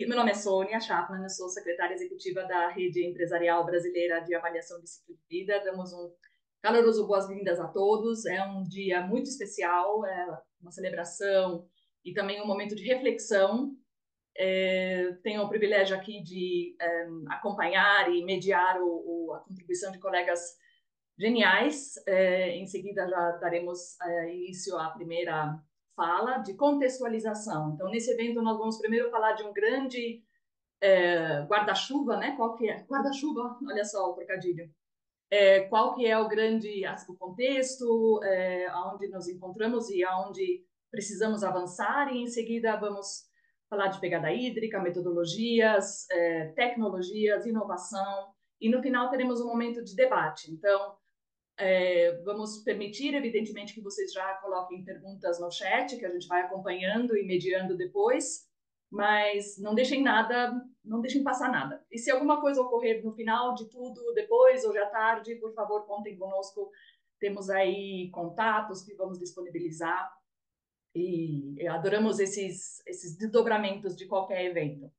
Meu nome é Sônia Chapman, eu sou secretária executiva da Rede Empresarial Brasileira de Avaliação de Ciclo de Vida. Damos um caloroso boas-vindas a todos. É um dia muito especial, é uma celebração e também um momento de reflexão. Tenho o privilégio aqui de acompanhar e mediar a contribuição de colegas geniais. Em seguida, já daremos início à primeira fala de contextualização. Então, nesse evento, nós vamos primeiro falar de um grande guarda-chuva, né? Qual que é? Guarda-chuva, olha só o trocadilho. Qual que é o contexto, aonde nos encontramos e aonde precisamos avançar, e em seguida vamos falar de pegada hídrica, metodologias, tecnologias, inovação, e no final teremos um momento de debate. Então, vamos permitir, evidentemente, que vocês já coloquem perguntas no chat, que a gente vai acompanhando e mediando depois, mas não deixem nada, não deixem passar nada. E se alguma coisa ocorrer no final de tudo, depois, hoje à tarde, por favor, contem conosco. Temos aí contatos que vamos disponibilizar e adoramos esses desdobramentos de qualquer evento.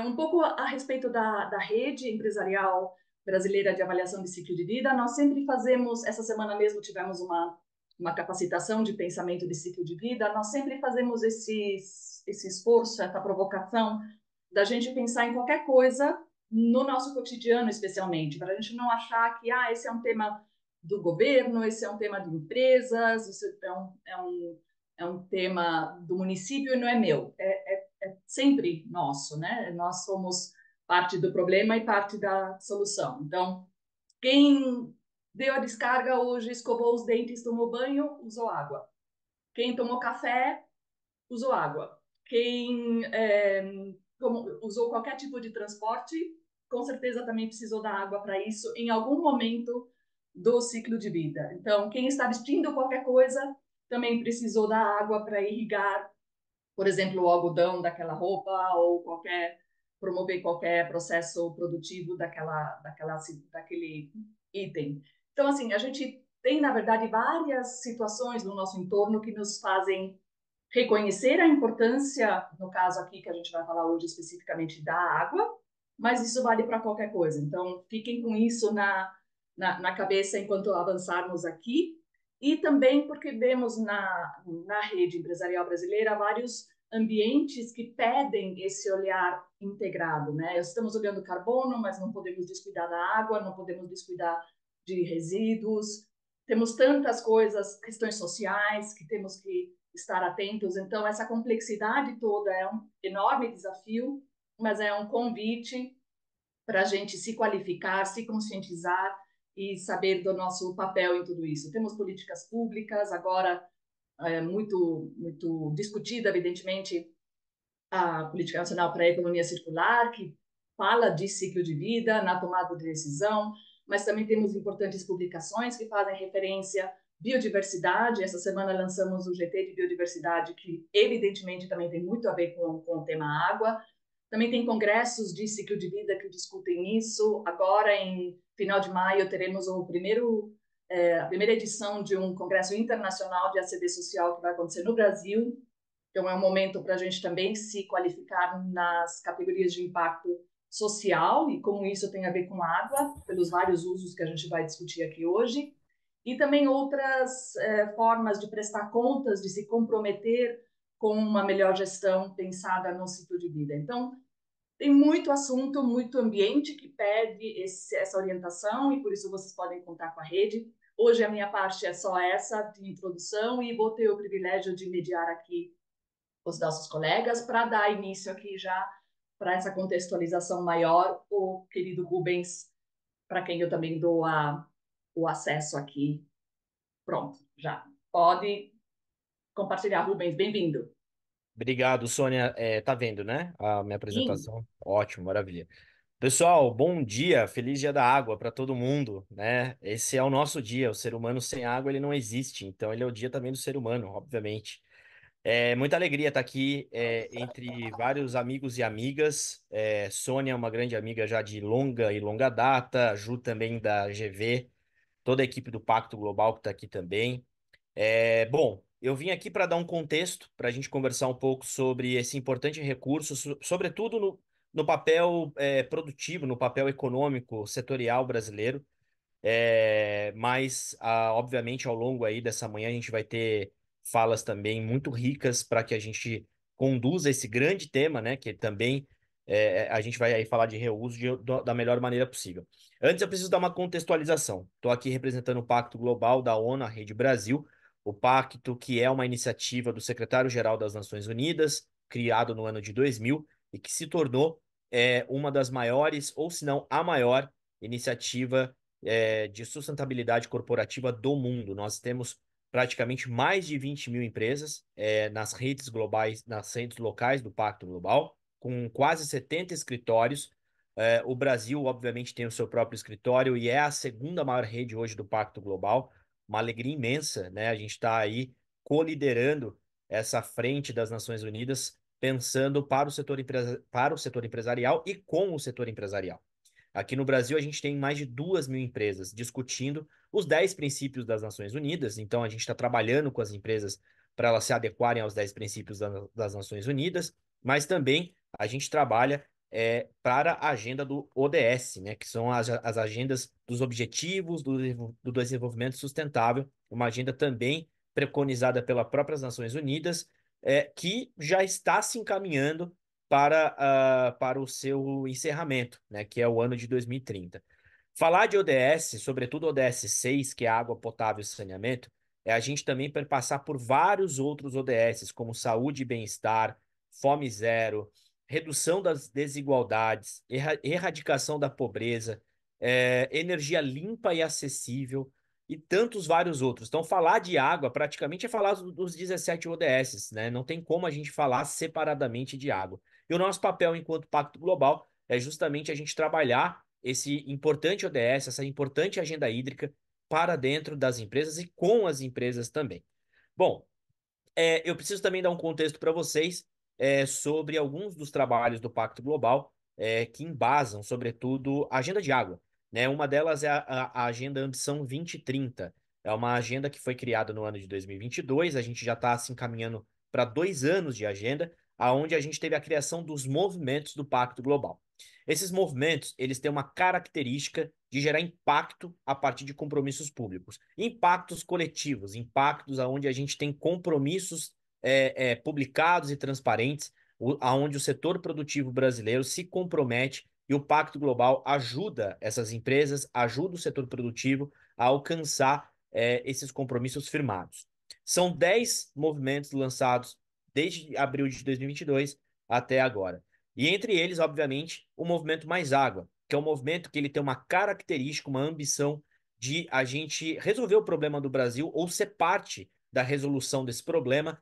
Um pouco a respeito da rede empresarial brasileira de avaliação de ciclo de vida, nós sempre fazemos, essa semana mesmo tivemos uma capacitação de pensamento de ciclo de vida, nós sempre fazemos esse esforço, essa provocação da gente pensar em qualquer coisa no nosso cotidiano, especialmente, para a gente não achar que esse é um tema do governo, esse é um tema de empresas, isso é um tema do município e não é meu. É sempre nosso, né? Nós somos parte do problema e parte da solução. Então, quem deu a descarga hoje, escovou os dentes, tomou banho, usou água. Quem tomou café, usou água. Quem usou qualquer tipo de transporte, com certeza também precisou da água para isso em algum momento do ciclo de vida. Então, quem está vestindo qualquer coisa também precisou da água para irrigar, por exemplo, o algodão daquela roupa ou promover qualquer processo produtivo daquele item. Então, assim, a gente tem, na verdade, várias situações no nosso entorno que nos fazem reconhecer a importância, no caso aqui que a gente vai falar hoje especificamente da água, mas isso vale para qualquer coisa. Então, fiquem com isso na cabeça enquanto avançarmos aqui. E também porque vemos na rede empresarial brasileira vários ambientes que pedem esse olhar integrado, né? Estamos olhando carbono, mas não podemos descuidar da água, não podemos descuidar de resíduos. Temos tantas coisas, questões sociais que temos que estar atentos. Então, essa complexidade toda é um enorme desafio, mas é um convite para a gente se qualificar, se conscientizar e saber do nosso papel em tudo isso. Temos políticas públicas, agora muito discutida, evidentemente, a Política Nacional para a Economia Circular, que fala de ciclo de vida na tomada de decisão, mas também temos importantes publicações que fazem referência à biodiversidade. Essa semana lançamos o GT de Biodiversidade, que evidentemente também tem muito a ver com o tema água. Também tem congressos de ciclo de vida que discutem isso. Agora, em final de maio, teremos a primeira edição de um congresso internacional de ACD social que vai acontecer no Brasil. Então, é um momento para a gente também se qualificar nas categorias de impacto social e como isso tem a ver com água, pelos vários usos que a gente vai discutir aqui hoje. E também outras formas de prestar contas, de se comprometer com uma melhor gestão pensada no ciclo de vida. Então, tem muito assunto, muito ambiente que pede essa orientação e por isso vocês podem contar com a rede. Hoje a minha parte é só essa de introdução e vou ter o privilégio de mediar aqui os nossos colegas para dar início aqui já para essa contextualização maior, o querido Rubens, para quem eu também dou o acesso aqui. Pronto, já. Pode compartilhar, Rubens, bem-vindo. Obrigado, Sônia. Tá vendo, né? A minha Sim. apresentação. Ótimo, maravilha. Pessoal, bom dia, feliz dia da água para todo mundo, né? Esse é o nosso dia. O ser humano sem água ele não existe. Então ele é o dia também do ser humano, obviamente. É muita alegria estar aqui entre vários amigos e amigas. Sônia é uma grande amiga já de longa data. Ju também da GV, toda a equipe do Pacto Global que está aqui também. Bom. eu vim aqui para dar um contexto, para a gente conversar um pouco sobre esse importante recurso, sobretudo no papel produtivo, no papel econômico setorial brasileiro. Mas, obviamente, ao longo aí dessa manhã, a gente vai ter falas também muito ricas para que a gente conduza esse grande tema, né? Que também a gente vai aí falar de reuso da melhor maneira possível. Antes, eu preciso dar uma contextualização. Estou aqui representando o Pacto Global da ONU, a Rede Brasil, o pacto que é uma iniciativa do secretário-geral das Nações Unidas, criado no ano de 2000 e que se tornou uma das maiores, ou se não a maior, iniciativa de sustentabilidade corporativa do mundo. Nós temos praticamente mais de 20 mil empresas nas redes globais, nas redes locais do Pacto Global, com quase 70 escritórios. O Brasil, obviamente, tem o seu próprio escritório e é a segunda maior rede hoje do Pacto Global. Uma alegria imensa, né? A gente está aí coliderando essa frente das Nações Unidas, pensando para o setor empresarial e com o setor empresarial. Aqui no Brasil, a gente tem mais de 2.000 empresas discutindo os 10 princípios das Nações Unidas. Então, a gente está trabalhando com as empresas para elas se adequarem aos 10 princípios das Nações Unidas, mas também a gente trabalha para a agenda do ODS, né, que são as agendas dos Objetivos do Desenvolvimento Sustentável, uma agenda também preconizada pelas próprias Nações Unidas, que já está se encaminhando para o seu encerramento, né, que é o ano de 2030. Falar de ODS, sobretudo ODS 6, que é água potável e saneamento, é a gente também perpassar por vários outros ODS, como saúde e bem-estar, fome zero, redução das desigualdades, erradicação da pobreza, energia limpa e acessível, e tantos vários outros. Então, falar de água praticamente é falar dos 17 ODS, né? Não tem como a gente falar separadamente de água. E o nosso papel enquanto Pacto Global é justamente a gente trabalhar esse importante ODS, essa importante agenda hídrica para dentro das empresas e com as empresas também. Bom, eu preciso também dar um contexto para vocês sobre alguns dos trabalhos do Pacto Global que embasam, sobretudo, a agenda de água. Né? Uma delas é a Agenda Ambição 2030. É uma agenda que foi criada no ano de 2022. A gente já está se encaminhando para 2 anos de agenda, aonde a gente teve a criação dos movimentos do Pacto Global. Esses movimentos, eles têm uma característica de gerar impacto a partir de compromissos públicos. Impactos coletivos, impactos onde a gente tem compromissos publicados e transparentes, onde o setor produtivo brasileiro se compromete e o Pacto Global ajuda essas empresas, ajuda o setor produtivo a alcançar esses compromissos firmados. São 10 movimentos lançados desde abril de 2022 até agora. E entre eles, obviamente, o movimento Mais Água, que é um movimento que ele tem uma característica, uma ambição de a gente resolver o problema do Brasil ou ser parte da resolução desse problema,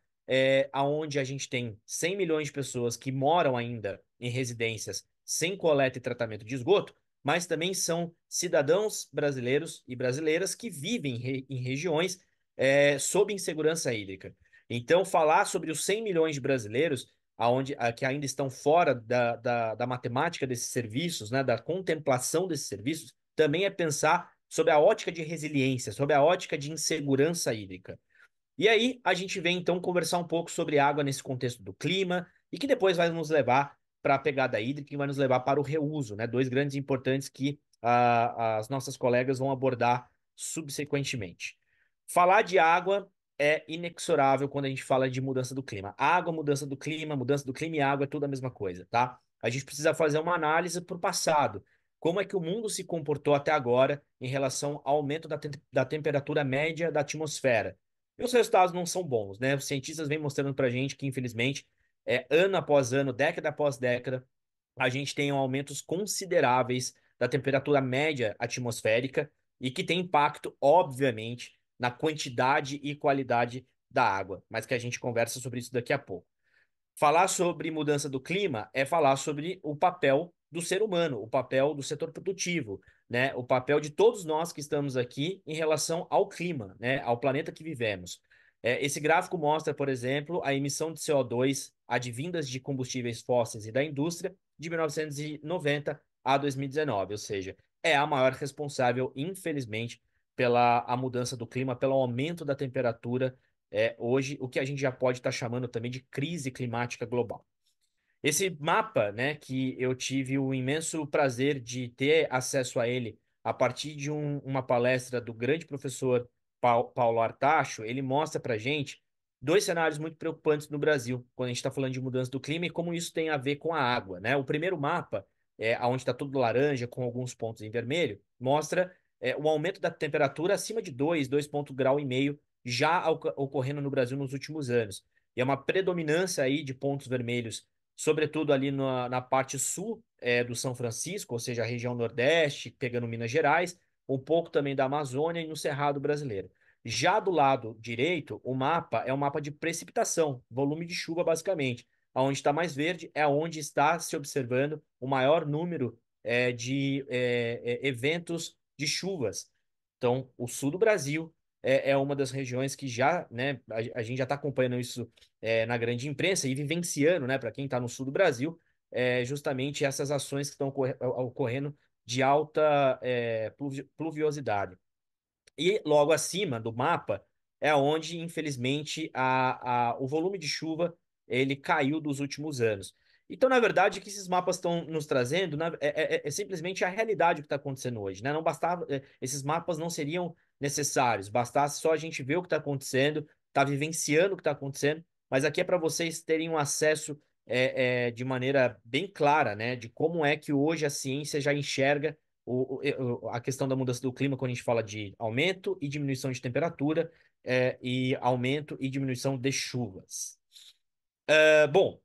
aonde a gente tem 100 milhões de pessoas que moram ainda em residências sem coleta e tratamento de esgoto, mas também são cidadãos brasileiros e brasileiras que vivem em regiões sob insegurança hídrica. Então, falar sobre os 100 milhões de brasileiros que ainda estão fora da matemática desses serviços, né, da contemplação desses serviços, também é pensar sobre a ótica de resiliência, sobre a ótica de insegurança hídrica. E aí a gente vem então conversar um pouco sobre água nesse contexto do clima e que depois vai nos levar para a pegada hídrica e vai nos levar para o reuso, né? Dois grandes importantes que as nossas colegas vão abordar subsequentemente. Falar de água é inexorável quando a gente fala de mudança do clima. Água, mudança do clima e água é tudo a mesma coisa, tá? A gente precisa fazer uma análise para o passado. Como é que o mundo se comportou até agora em relação ao aumento da temperatura média da atmosfera? E os resultados não são bons, né? Os cientistas vêm mostrando para a gente que, infelizmente, ano após ano, década após década, a gente tem aumentos consideráveis da temperatura média atmosférica e que tem impacto, obviamente, na quantidade e qualidade da água, mas que a gente conversa sobre isso daqui a pouco. Falar sobre mudança do clima é falar sobre o papel do ser humano, o papel do setor produtivo, né? O papel de todos nós que estamos aqui em relação ao clima, né? Ao planeta que vivemos. Esse gráfico mostra, por exemplo, a emissão de CO2 advindas de combustíveis fósseis e da indústria de 1990 a 2019, ou seja, é a maior responsável, infelizmente, pela a mudança do clima, pelo aumento da temperatura hoje o que a gente já pode estar chamando também de crise climática global. Esse mapa, né, que eu tive o imenso prazer de ter acesso a ele a partir de uma palestra do grande professor Paulo Artacho, ele mostra para gente dois cenários muito preocupantes no Brasil, quando a gente está falando de mudança do clima e como isso tem a ver com a água, né? O primeiro mapa, onde está tudo laranja, com alguns pontos em vermelho, mostra o aumento da temperatura acima de 2,5 graus já ocorrendo no Brasil nos últimos anos. E é uma predominância aí de pontos vermelhos sobretudo ali na parte sul do São Francisco, ou seja, a região Nordeste, pegando Minas Gerais, um pouco também da Amazônia e no Cerrado brasileiro. Já do lado direito, o mapa é um mapa de precipitação, volume de chuva, basicamente. Onde está mais verde é onde está se observando o maior número de eventos de chuvas. Então, o sul do Brasil é uma das regiões que já, né, a gente já está acompanhando isso na grande imprensa e vivenciando, né, para quem está no sul do Brasil, justamente essas ações que estão ocorrendo de alta pluviosidade. E logo acima do mapa é onde, infelizmente, o volume de chuva ele caiu dos últimos anos. Então, na verdade, o que esses mapas estão nos trazendo é simplesmente a realidade do que está acontecendo hoje, né? Não bastava, esses mapas não seriam necessários, bastasse só a gente ver o que está acontecendo, tá vivenciando o que está acontecendo, mas aqui é para vocês terem um acesso de maneira bem clara, né? De como é que hoje a ciência já enxerga a questão da mudança do clima quando a gente fala de aumento e diminuição de temperatura, e aumento e diminuição de chuvas. Bom,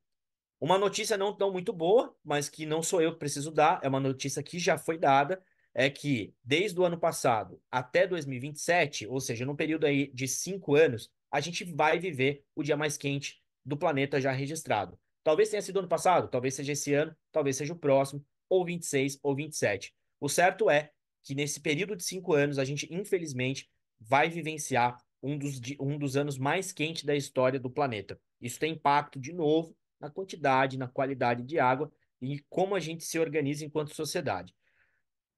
uma notícia não tão muito boa, mas que não sou eu que preciso dar, é uma notícia que já foi dada, é que desde o ano passado até 2027, ou seja, num período aí de 5 anos, a gente vai viver o dia mais quente do planeta já registrado. Talvez tenha sido ano passado, talvez seja esse ano, talvez seja o próximo, ou 26 ou 27. O certo é que nesse período de 5 anos, a gente, infelizmente, vai vivenciar um dos anos mais quentes da história do planeta. Isso tem impacto, de novo, na quantidade, na qualidade de água e como a gente se organiza enquanto sociedade.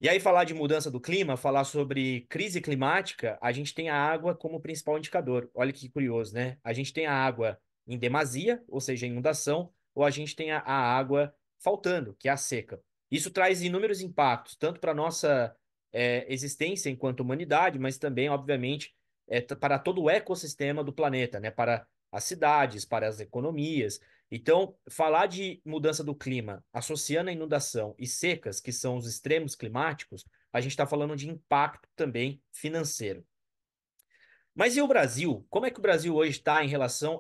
E aí, falar de mudança do clima, falar sobre crise climática, a gente tem a água como principal indicador. Olha que curioso, né? A gente tem a água em demasia, ou seja, inundação, ou a gente tem a água faltando, que é a seca. Isso traz inúmeros impactos, tanto para a nossa existência enquanto humanidade, mas também, obviamente, para todo o ecossistema do planeta, né? Para as cidades, para as economias. Então, falar de mudança do clima associando a inundação e secas, que são os extremos climáticos, a gente está falando de impacto também financeiro. Mas e o Brasil? Como é que o Brasil hoje está em relação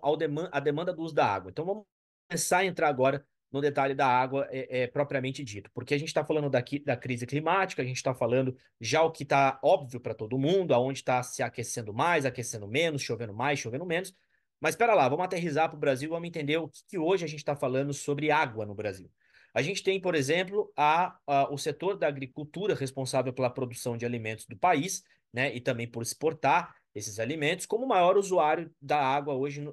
à demanda do uso da água? Então, vamos começar a entrar agora no detalhe da água propriamente dito, porque a gente está falando daqui da crise climática, a gente está falando já o que está óbvio para todo mundo, aonde está se aquecendo mais, aquecendo menos, chovendo menos. Mas espera lá, vamos aterrissar para o Brasil, vamos entender o que hoje a gente está falando sobre água no Brasil. A gente tem, por exemplo, o setor da agricultura responsável pela produção de alimentos do país, né, e também por exportar esses alimentos, como o maior usuário da água hoje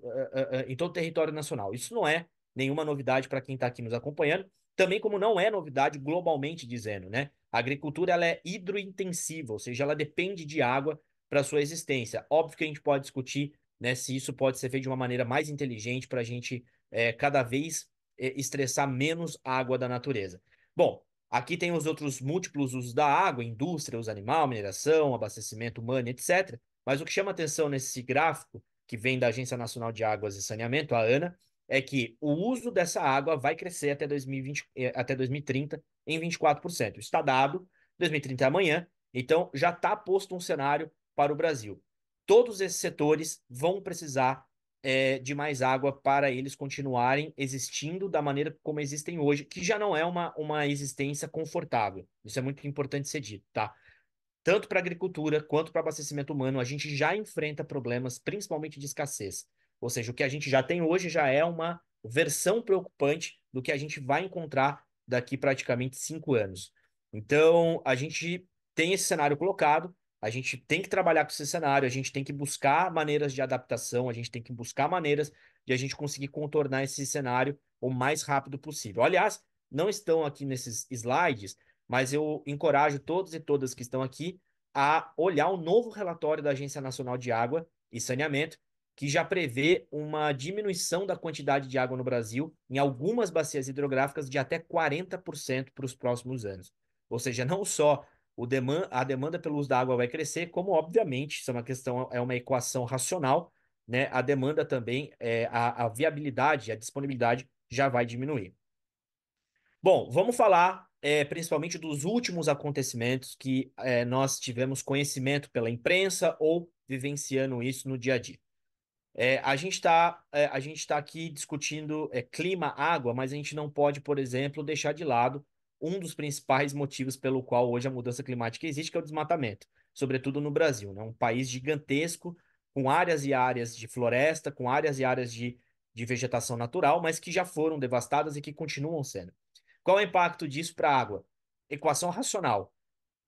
em todo o território nacional. Isso não é nenhuma novidade para quem está aqui nos acompanhando, também como não é novidade globalmente dizendo, né? A agricultura ela é hidrointensiva, ou seja, ela depende de água para sua existência. Óbvio que a gente pode discutir, né, se isso pode ser feito de uma maneira mais inteligente para a gente cada vez estressar menos a água da natureza. Bom, aqui tem os outros múltiplos usos da água, indústria, uso animal, mineração, abastecimento humano, etc. Mas o que chama atenção nesse gráfico, que vem da Agência Nacional de Águas e Saneamento, a ANA, é que o uso dessa água vai crescer até 2020, até 2030 em 24%. Isso está dado, 2030 é amanhã, então já está posto um cenário para o Brasil. Todos esses setores vão precisar de mais água para eles continuarem existindo da maneira como existem hoje, que já não é uma existência confortável. Isso é muito importante ser dito, tá? Tanto para agricultura quanto para abastecimento humano, a gente já enfrenta problemas, principalmente de escassez. Ou seja, o que a gente já tem hoje já é uma versão preocupante do que a gente vai encontrar daqui praticamente 5 anos. Então, a gente tem esse cenário colocado, a gente tem que trabalhar com esse cenário, a gente tem que buscar maneiras de adaptação, a gente tem que buscar maneiras de a gente conseguir contornar esse cenário o mais rápido possível. Aliás, não estão aqui nesses slides, mas eu encorajo todos e todas que estão aqui a olhar o novo relatório da Agência Nacional de Água e Saneamento, que já prevê uma diminuição da quantidade de água no Brasil em algumas bacias hidrográficas de até 40% para os próximos anos. Ou seja, não só a demanda pelo uso da água vai crescer, como, obviamente, isso é uma questão, é uma equação racional, né? A demanda também, a viabilidade, a disponibilidade já vai diminuir. Bom, vamos falar principalmente dos últimos acontecimentos que nós tivemos conhecimento pela imprensa ou vivenciando isso no dia a dia. A gente tá aqui discutindo clima, água, mas a gente não pode, por exemplo, deixar de lado um dos principais motivos pelo qual hoje a mudança climática existe, que é o desmatamento, sobretudo no Brasil, né? Um país gigantesco, com áreas e áreas de floresta, com áreas e áreas de vegetação natural, mas que já foram devastadas e que continuam sendo. Qual é o impacto disso para a água? Equação racional.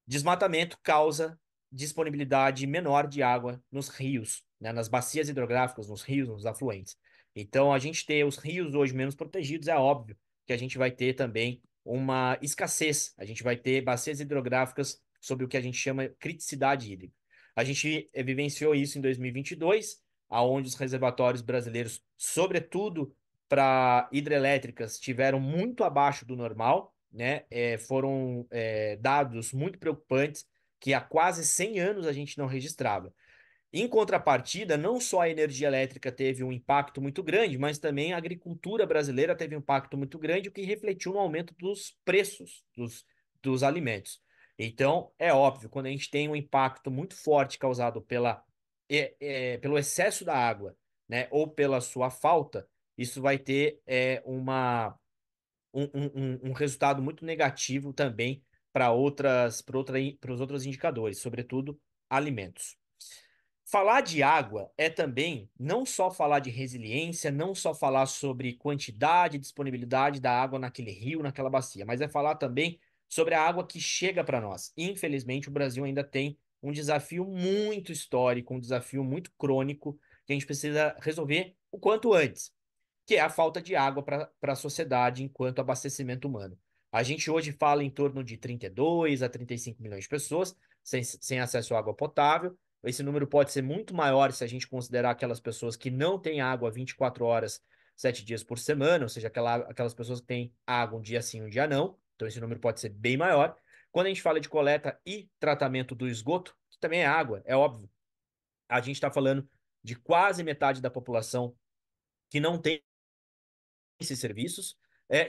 Desmatamento causa disponibilidade menor de água nos rios, né, nas bacias hidrográficas, nos rios, nos afluentes. Então, a gente ter os rios hoje menos protegidos, é óbvio que a gente vai ter também uma escassez. A gente vai ter bacias hidrográficas sobre o que a gente chama criticidade hídrica. A gente vivenciou isso em 2022, aonde os reservatórios brasileiros, sobretudo para hidrelétricas, tiveram muito abaixo do normal, né? Foram dados muito preocupantes que há quase 100 anos a gente não registrava. Em contrapartida, não só a energia elétrica teve um impacto muito grande, mas também a agricultura brasileira teve um impacto muito grande, o que refletiu no aumento dos preços dos alimentos. Então, é óbvio, quando a gente tem um impacto muito forte causado pelo excesso da água, né, ou pela sua falta, isso vai ter um resultado muito negativo também para os outros indicadores, sobretudo alimentos. Falar de água é também não só falar de resiliência, não só falar sobre quantidade e disponibilidade da água naquele rio, naquela bacia, mas é falar também sobre a água que chega para nós. Infelizmente, o Brasil ainda tem um desafio muito histórico, um desafio muito crônico que a gente precisa resolver o quanto antes, que é a falta de água para a sociedade enquanto abastecimento humano. A gente hoje fala em torno de 32 a 35 milhões de pessoas sem acesso à água potável. Esse número pode ser muito maior se a gente considerar aquelas pessoas que não têm água 24 horas, 7 dias por semana, ou seja, aquelas pessoas que têm água um dia sim, um dia não. Então, esse número pode ser bem maior. Quando a gente fala de coleta e tratamento do esgoto, que também é água, é óbvio, a gente está falando de quase metade da população que não tem esses serviços.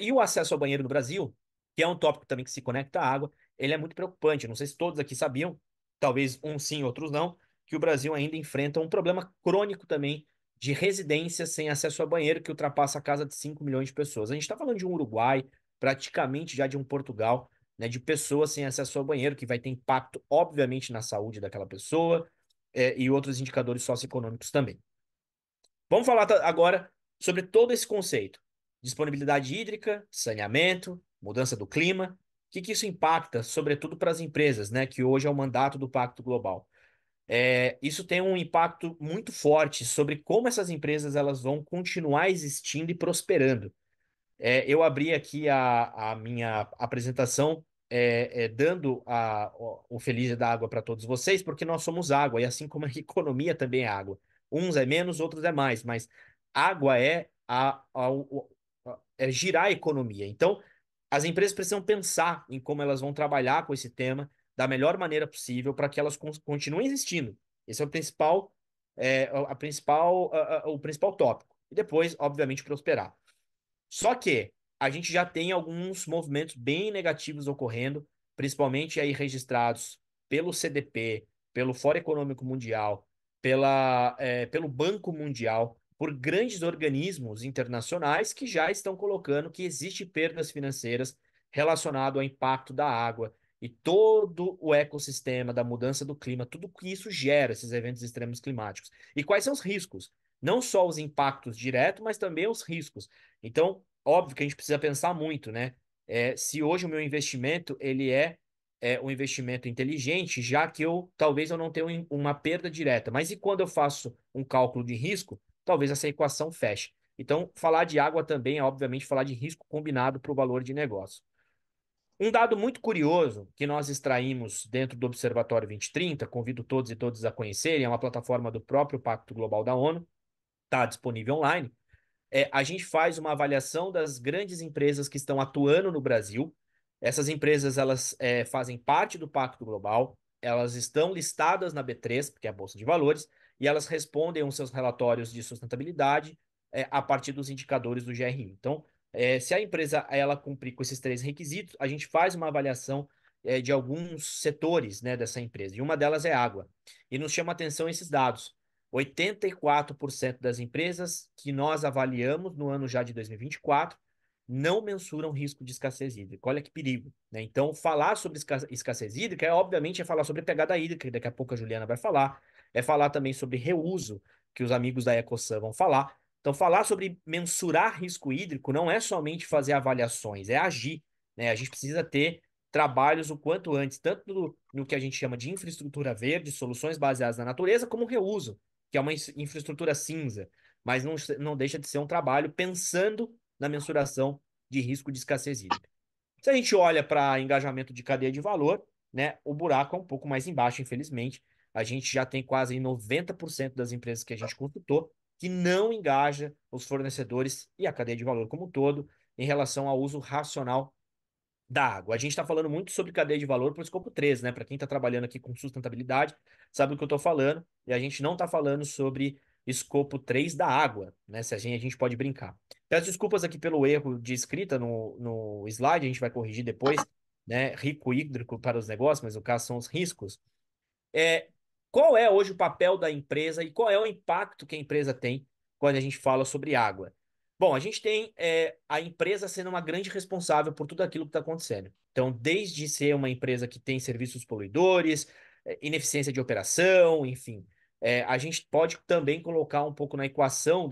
E o acesso ao banheiro no Brasil, que é um tópico também que se conecta à água, ele é muito preocupante. Não sei se todos aqui sabiam, talvez uns sim, outros não, que o Brasil ainda enfrenta um problema crônico também de residências sem acesso ao banheiro, que ultrapassa a casa de 5 milhões de pessoas. A gente está falando de um Uruguai, praticamente já de um Portugal, né, de pessoas sem acesso ao banheiro, que vai ter impacto, obviamente, na saúde daquela pessoa, e outros indicadores socioeconômicos também. Vamos falar agora sobre todo esse conceito. Disponibilidade hídrica, saneamento, mudança do clima. O que isso impacta, sobretudo para as empresas, né, que hoje é o mandato do Pacto Global. Isso tem um impacto muito forte sobre como essas empresas elas vão continuar existindo e prosperando. Eu abri aqui a minha apresentação dando o Feliz da Água para todos vocês, porque nós somos água, e assim como a economia também é água. Uns é menos, outros é mais, mas água é girar a economia. Então, as empresas precisam pensar em como elas vão trabalhar com esse tema da melhor maneira possível para que elas continuem existindo. Esse é o principal tópico. E depois, obviamente, prosperar. Só que a gente já tem alguns movimentos bem negativos ocorrendo, principalmente aí registrados pelo CDP, pelo Fórum Econômico Mundial, pelo Banco Mundial, por grandes organismos internacionais que já estão colocando que existe perdas financeiras relacionado ao impacto da água e todo o ecossistema da mudança do clima, tudo que isso gera, esses eventos extremos climáticos. E quais são os riscos? Não só os impactos diretos, mas também os riscos. Então, óbvio que a gente precisa pensar muito, né? Se hoje o meu investimento ele é um investimento inteligente, já que talvez eu não tenha uma perda direta. Mas e quando eu faço um cálculo de risco, talvez essa equação feche. Então, falar de água também é, obviamente, falar de risco combinado para o valor de negócio. Um dado muito curioso que nós extraímos dentro do Observatório 2030, convido todos e todas a conhecerem, é uma plataforma do próprio Pacto Global da ONU, está disponível online. A gente faz uma avaliação das grandes empresas que estão atuando no Brasil. Essas empresas, elas fazem parte do Pacto Global, elas estão listadas na B3, que é a Bolsa de Valores, e elas respondem aos seus relatórios de sustentabilidade a partir dos indicadores do GRI. Então, se a empresa ela cumprir com esses três requisitos, a gente faz uma avaliação de alguns setores, né, dessa empresa, e uma delas é água. E nos chama atenção esses dados. 84% das empresas que nós avaliamos no ano já de 2024 não mensuram risco de escassez hídrica. Olha que perigo, né? Então, falar sobre escassez hídrica obviamente, é falar sobre pegada hídrica, que daqui a pouco a Juliana vai falar, é falar também sobre reuso, que os amigos da EcoSan vão falar. Então, falar sobre mensurar risco hídrico não é somente fazer avaliações, é agir, né? A gente precisa ter trabalhos o quanto antes, tanto no que a gente chama de infraestrutura verde, soluções baseadas na natureza, como reuso, que é uma infraestrutura cinza, mas não deixa de ser um trabalho pensando na mensuração de risco de escassez hídrica. Se a gente olha para engajamento de cadeia de valor, né, o buraco é um pouco mais embaixo, infelizmente. A gente já tem quase 90% das empresas que a gente consultou que não engaja os fornecedores e a cadeia de valor como um todo em relação ao uso racional da água. A gente está falando muito sobre cadeia de valor para o escopo 3, né? Para quem está trabalhando aqui com sustentabilidade, sabe do que eu estou falando, e a gente não está falando sobre escopo 3 da água, né? Se a gente pode brincar. Peço desculpas aqui pelo erro de escrita no slide, a gente vai corrigir depois, né? Rico hídrico para os negócios, mas o caso são os riscos. É, qual é hoje o papel da empresa e qual é o impacto que a empresa tem quando a gente fala sobre água? Bom, a gente tem a empresa sendo uma grande responsável por tudo aquilo que está acontecendo. Então, desde ser uma empresa que tem serviços poluidores, ineficiência de operação, enfim, a gente pode também colocar um pouco na equação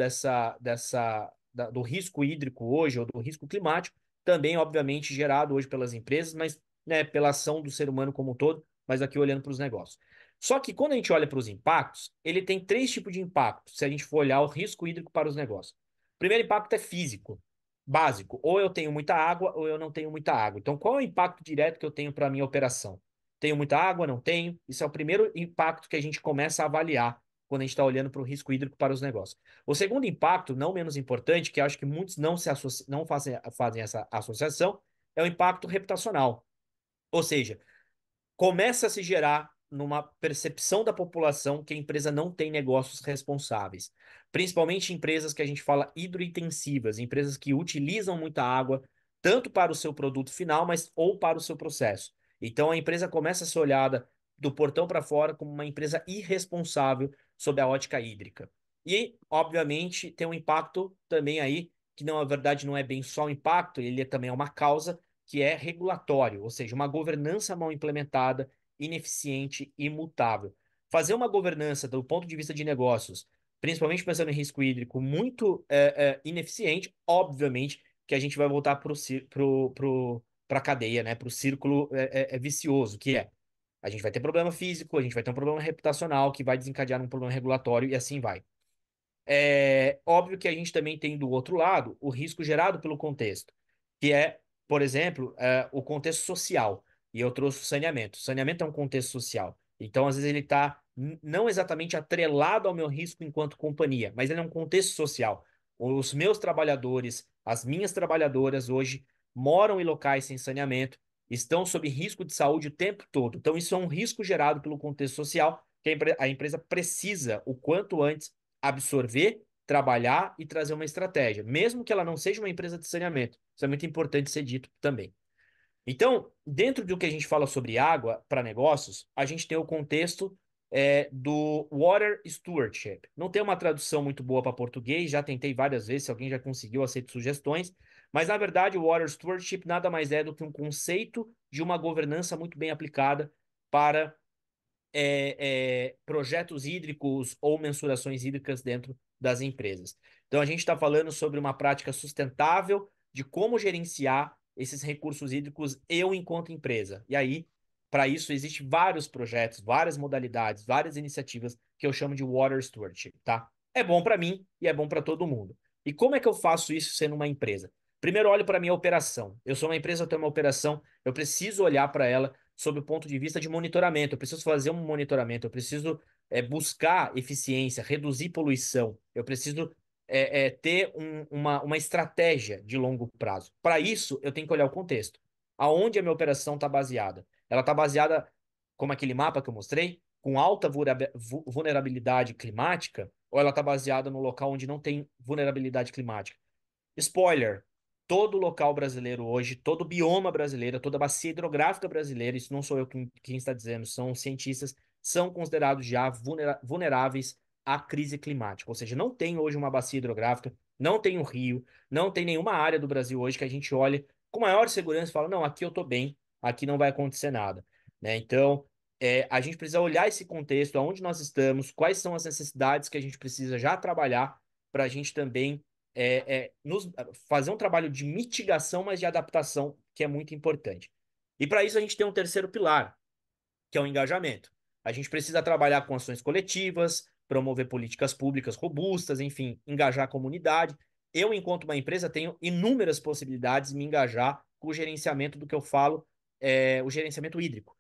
do risco hídrico hoje, ou do risco climático, também, obviamente, gerado hoje pelas empresas, mas né, pela ação do ser humano como um todo, mas aqui olhando para os negócios. Só que quando a gente olha para os impactos, ele tem três tipos de impacto, se a gente for olhar o risco hídrico para os negócios. O primeiro impacto é físico, básico. Ou eu tenho muita água ou eu não tenho muita água. Então, qual é o impacto direto que eu tenho para a minha operação? Tenho muita água? Não tenho? Isso é o primeiro impacto que a gente começa a avaliar quando a gente está olhando para o risco hídrico para os negócios. O segundo impacto, não menos importante, que eu acho que muitos não fazem essa associação, é o impacto reputacional. Ou seja, começa a se gerar numa percepção da população que a empresa não tem negócios responsáveis. Principalmente empresas que a gente fala hidrointensivas, empresas que utilizam muita água, tanto para o seu produto final, mas ou para o seu processo. Então a empresa começa a ser olhada do portão para fora como uma empresa irresponsável sob a ótica hídrica. E, obviamente, tem um impacto também aí, que não, na verdade não é bem só um impacto, ele também é uma causa, que é regulatório, ou seja, uma governança mal implementada, ineficiente e imutável. Fazer uma governança do ponto de vista de negócios, principalmente pensando em risco hídrico, muito ineficiente, obviamente que a gente vai voltar para a cadeia, né, para o círculo vicioso, que é a gente vai ter problema físico, a gente vai ter um problema reputacional que vai desencadear um problema regulatório e assim vai. É óbvio que a gente também tem do outro lado o risco gerado pelo contexto, que é, por exemplo, o contexto social. E eu trouxe o saneamento. O saneamento é um contexto social. Então, às vezes, ele está não exatamente atrelado ao meu risco enquanto companhia, mas ele é um contexto social. Os meus trabalhadores, as minhas trabalhadoras hoje moram em locais sem saneamento, estão sob risco de saúde o tempo todo. Então, isso é um risco gerado pelo contexto social que a empresa precisa, o quanto antes, absorver, trabalhar e trazer uma estratégia, mesmo que ela não seja uma empresa de saneamento. Isso é muito importante ser dito também. Então, dentro do que a gente fala sobre água para negócios, a gente tem o contexto do Water Stewardship. Não tem uma tradução muito boa para português, já tentei várias vezes, se alguém já conseguiu, aceito sugestões, mas na verdade o Water Stewardship nada mais é do que um conceito de uma governança muito bem aplicada para projetos hídricos ou mensurações hídricas dentro das empresas. Então, a gente está falando sobre uma prática sustentável de como gerenciar esses recursos hídricos eu enquanto empresa. E aí, para isso, existem vários projetos, várias modalidades, várias iniciativas que eu chamo de Water Stewardship, tá? É bom para mim e é bom para todo mundo. E como é que eu faço isso sendo uma empresa? Primeiro, olho para a minha operação. Eu sou uma empresa, eu tenho uma operação, eu preciso olhar para ela sob o ponto de vista de monitoramento. Eu preciso fazer um monitoramento, eu preciso buscar eficiência, reduzir poluição. Eu preciso ter uma estratégia de longo prazo. Para isso, eu tenho que olhar o contexto. Aonde a minha operação está baseada? Ela está baseada, como aquele mapa que eu mostrei, com alta vulnerabilidade climática, ou ela está baseada no local onde não tem vulnerabilidade climática? Spoiler: todo local brasileiro hoje, todo bioma brasileiro, toda bacia hidrográfica brasileira, isso não sou eu quem está dizendo, são cientistas, são considerados já vulneráveis à crise climática. Ou seja, não tem hoje uma bacia hidrográfica, não tem um rio, não tem nenhuma área do Brasil hoje que a gente olhe com maior segurança e fala, não, aqui eu estou bem, aqui não vai acontecer nada. Né? Então, a gente precisa olhar esse contexto, aonde nós estamos, quais são as necessidades que a gente precisa já trabalhar para a gente também fazer um trabalho de mitigação, mas de adaptação, que é muito importante. E para isso a gente tem um terceiro pilar, que é o engajamento. A gente precisa trabalhar com ações coletivas, promover políticas públicas robustas, enfim, engajar a comunidade. Eu, enquanto uma empresa, tenho inúmeras possibilidades de me engajar com o gerenciamento do que eu falo, o gerenciamento hídrico.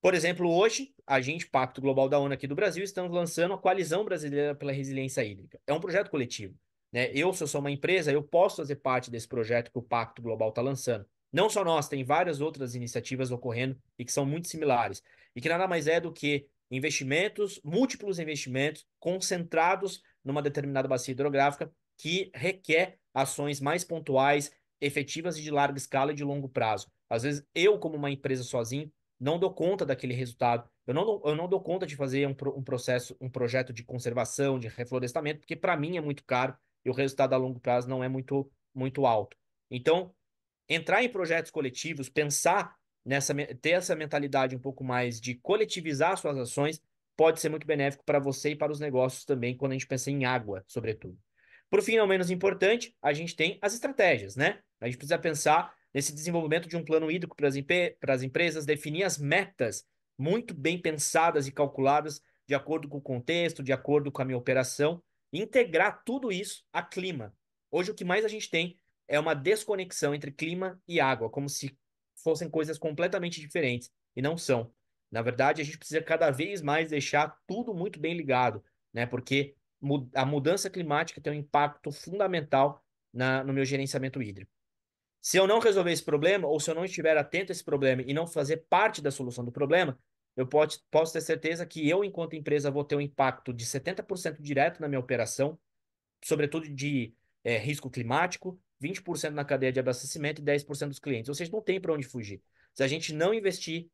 Por exemplo, hoje, a gente, Pacto Global da ONU aqui do Brasil, estamos lançando a Coalizão Brasileira pela Resiliência Hídrica. É um projeto coletivo. Né? Se eu sou uma empresa, eu posso fazer parte desse projeto que o Pacto Global está lançando. Não só nós, tem várias outras iniciativas ocorrendo e que são muito similares. E que nada mais é do que investimentos, múltiplos investimentos, concentrados numa determinada bacia hidrográfica que requer ações mais pontuais, efetivas e de larga escala e de longo prazo. Às vezes, eu, como uma empresa sozinho, não dou conta daquele resultado. Eu não dou conta de fazer um processo, um projeto de conservação, de reflorestamento, porque para mim é muito caro e o resultado a longo prazo não é muito alto. Então, entrar em projetos coletivos, ter essa mentalidade um pouco mais de coletivizar suas ações, pode ser muito benéfico para você e para os negócios também, quando a gente pensa em água, sobretudo. Por fim, não menos importante, a gente tem as estratégias, né? A gente precisa pensar nesse desenvolvimento de um plano hídrico para as empresas, definir as metas muito bem pensadas e calculadas de acordo com o contexto, de acordo com a minha operação, e integrar tudo isso a clima. Hoje, o que mais a gente tem é uma desconexão entre clima e água, como se fossem coisas completamente diferentes, e não são. Na verdade, a gente precisa cada vez mais deixar tudo muito bem ligado, né? Porque a mudança climática tem um impacto fundamental no meu gerenciamento hídrico. Se eu não resolver esse problema, ou se eu não estiver atento a esse problema e não fazer parte da solução do problema, eu posso ter certeza que eu, enquanto empresa, vou ter um impacto de 70% direto na minha operação, sobretudo de risco climático, 20% na cadeia de abastecimento e 10% dos clientes. Ou seja, não tem para onde fugir. Se a gente não investir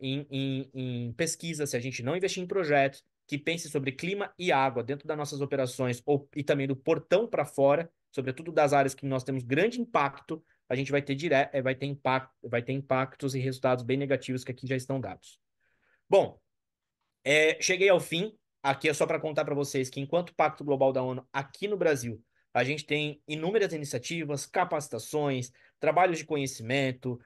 em pesquisa, se a gente não investir em projetos que pensem sobre clima e água dentro das nossas operações e também do portão para fora, sobretudo das áreas que nós temos grande impacto, a gente vai ter impactos e resultados bem negativos que aqui já estão dados. Bom, cheguei ao fim. Aqui é só para contar para vocês que, enquanto Pacto Global da ONU, aqui no Brasil, a gente tem inúmeras iniciativas, capacitações, trabalhos de conhecimento,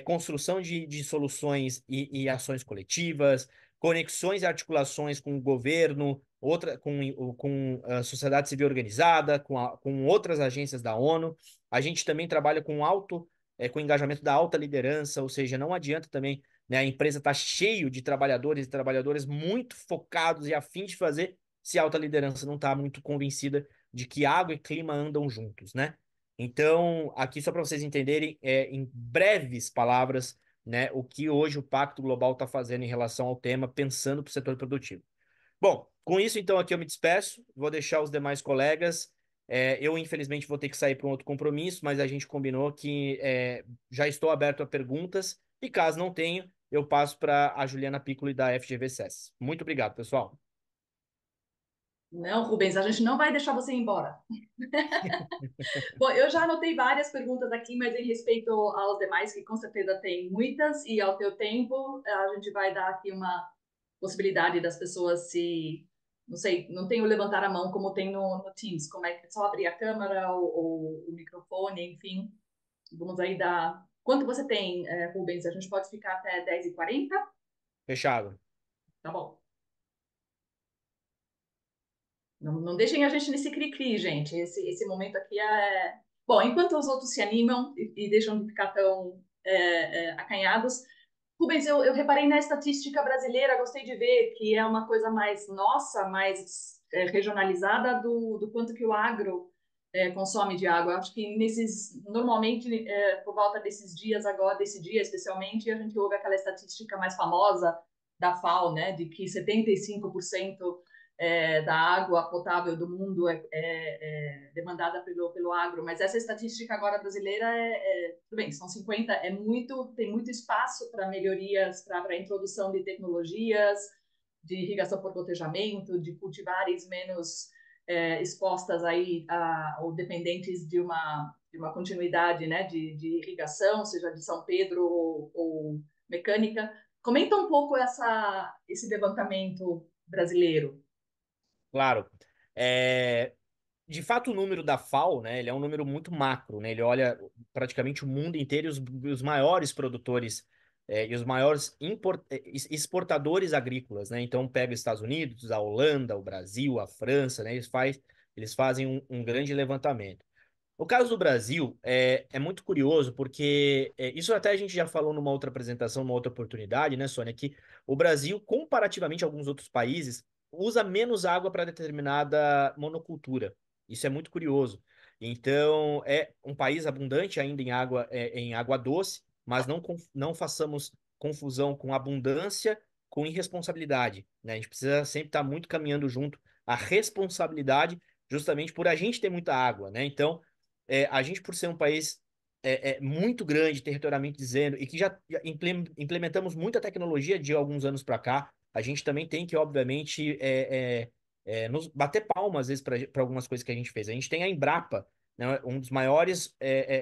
construção de soluções e ações coletivas, conexões e articulações com o governo, com a sociedade civil organizada, com outras agências da ONU. A gente também trabalha com engajamento da alta liderança, ou seja, não adianta também, né? A empresa está cheio de trabalhadores e trabalhadoras muito focados e afim de fazer, se a alta liderança não está muito convencida de que água e clima andam juntos, né? Então, aqui só para vocês entenderem, em breves palavras, né, o que hoje o Pacto Global está fazendo em relação ao tema, pensando para o setor produtivo. Bom, com isso, então, aqui eu me despeço, vou deixar os demais colegas. Eu, infelizmente, vou ter que sair para um outro compromisso, mas a gente combinou que já estou aberto a perguntas, e caso não tenha, eu passo para a Juliana Piccoli da FGV SES. Muito obrigado, pessoal. Não, Rubens, a gente não vai deixar você ir embora. Bom, eu já anotei várias perguntas aqui, mas em respeito aos demais, que com certeza tem muitas, e ao teu tempo, a gente vai dar aqui uma possibilidade das pessoas se, não sei, não tem o levantar a mão como tem no Teams, como é que é só abrir a câmera ou o microfone, enfim. Vamos aí dar. Quanto você tem, Rubens? A gente pode ficar até 10h40? Fechado. Tá bom. Não deixem a gente nesse cri-cri, gente. Esse momento aqui é. Bom, enquanto os outros se animam e deixam de ficar tão acanhados, Rubens, eu reparei na estatística brasileira, gostei de ver que é uma coisa mais nossa, mais regionalizada do quanto que o agro consome de água. Acho que normalmente, por volta desses dias agora, desse dia especialmente, a gente ouve aquela estatística mais famosa da FAO, né, de que 75% da água potável do mundo é demandada pelo agro, mas essa estatística agora brasileira tudo bem, são 50, tem muito espaço para melhorias, para a introdução de tecnologias, de irrigação por gotejamento, de cultivares menos expostas aí ou dependentes de uma continuidade, né, de irrigação, seja de São Pedro ou mecânica. Comenta um pouco esse levantamento brasileiro. Claro. É, de fato, o número da FAO, né, ele é um número muito macro, né? Ele olha praticamente o mundo inteiro e os maiores produtores e os maiores exportadores agrícolas, né? Então, pega os Estados Unidos, a Holanda, o Brasil, a França, né? Eles fazem um grande levantamento. O caso do Brasil é muito curioso, porque isso até a gente já falou numa outra apresentação, numa outra oportunidade, né, Sônia, que o Brasil, comparativamente a alguns outros países, usa menos água para determinada monocultura. Isso é muito curioso. Então, é um país abundante ainda em água doce, mas não façamos confusão com abundância com irresponsabilidade, né? A gente precisa sempre estar muito caminhando junto à responsabilidade, justamente por a gente ter muita água, né? Então, a gente, por ser um país muito grande, territorialmente dizendo, e que já implementamos muita tecnologia de alguns anos para cá, a gente também tem que, obviamente, nos bater palmas, às vezes, para algumas coisas que a gente fez. A gente tem a Embrapa, né, um dos maiores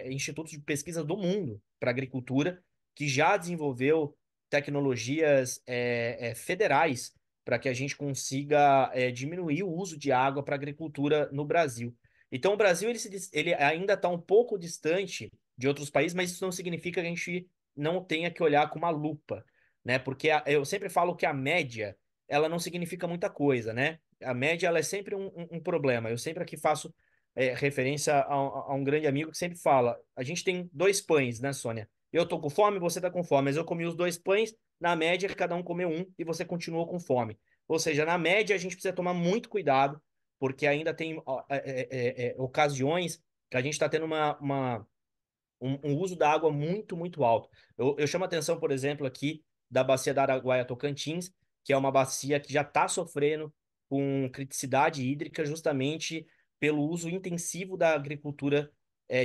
institutos de pesquisa do mundo para agricultura, que já desenvolveu tecnologias federais para que a gente consiga diminuir o uso de água para a agricultura no Brasil. Então, o Brasil ele ainda está um pouco distante de outros países, mas isso não significa que a gente não tenha que olhar com uma lupa, né? Porque eu sempre falo que a média, ela não significa muita coisa, né? A média, ela é sempre um problema. Eu sempre aqui faço referência a um grande amigo que sempre fala: a gente tem dois pães, né, Sônia? Eu tô com fome, você tá com fome, mas eu comi os dois pães, na média, cada um comeu um e você continuou com fome. Ou seja, na média, a gente precisa tomar muito cuidado porque ainda tem ocasiões que a gente está tendo um uso da água muito, muito alto. Eu chamo a atenção, por exemplo, aqui da bacia da Araguaia-Tocantins, que é uma bacia que já está sofrendo com criticidade hídrica justamente pelo uso intensivo da agricultura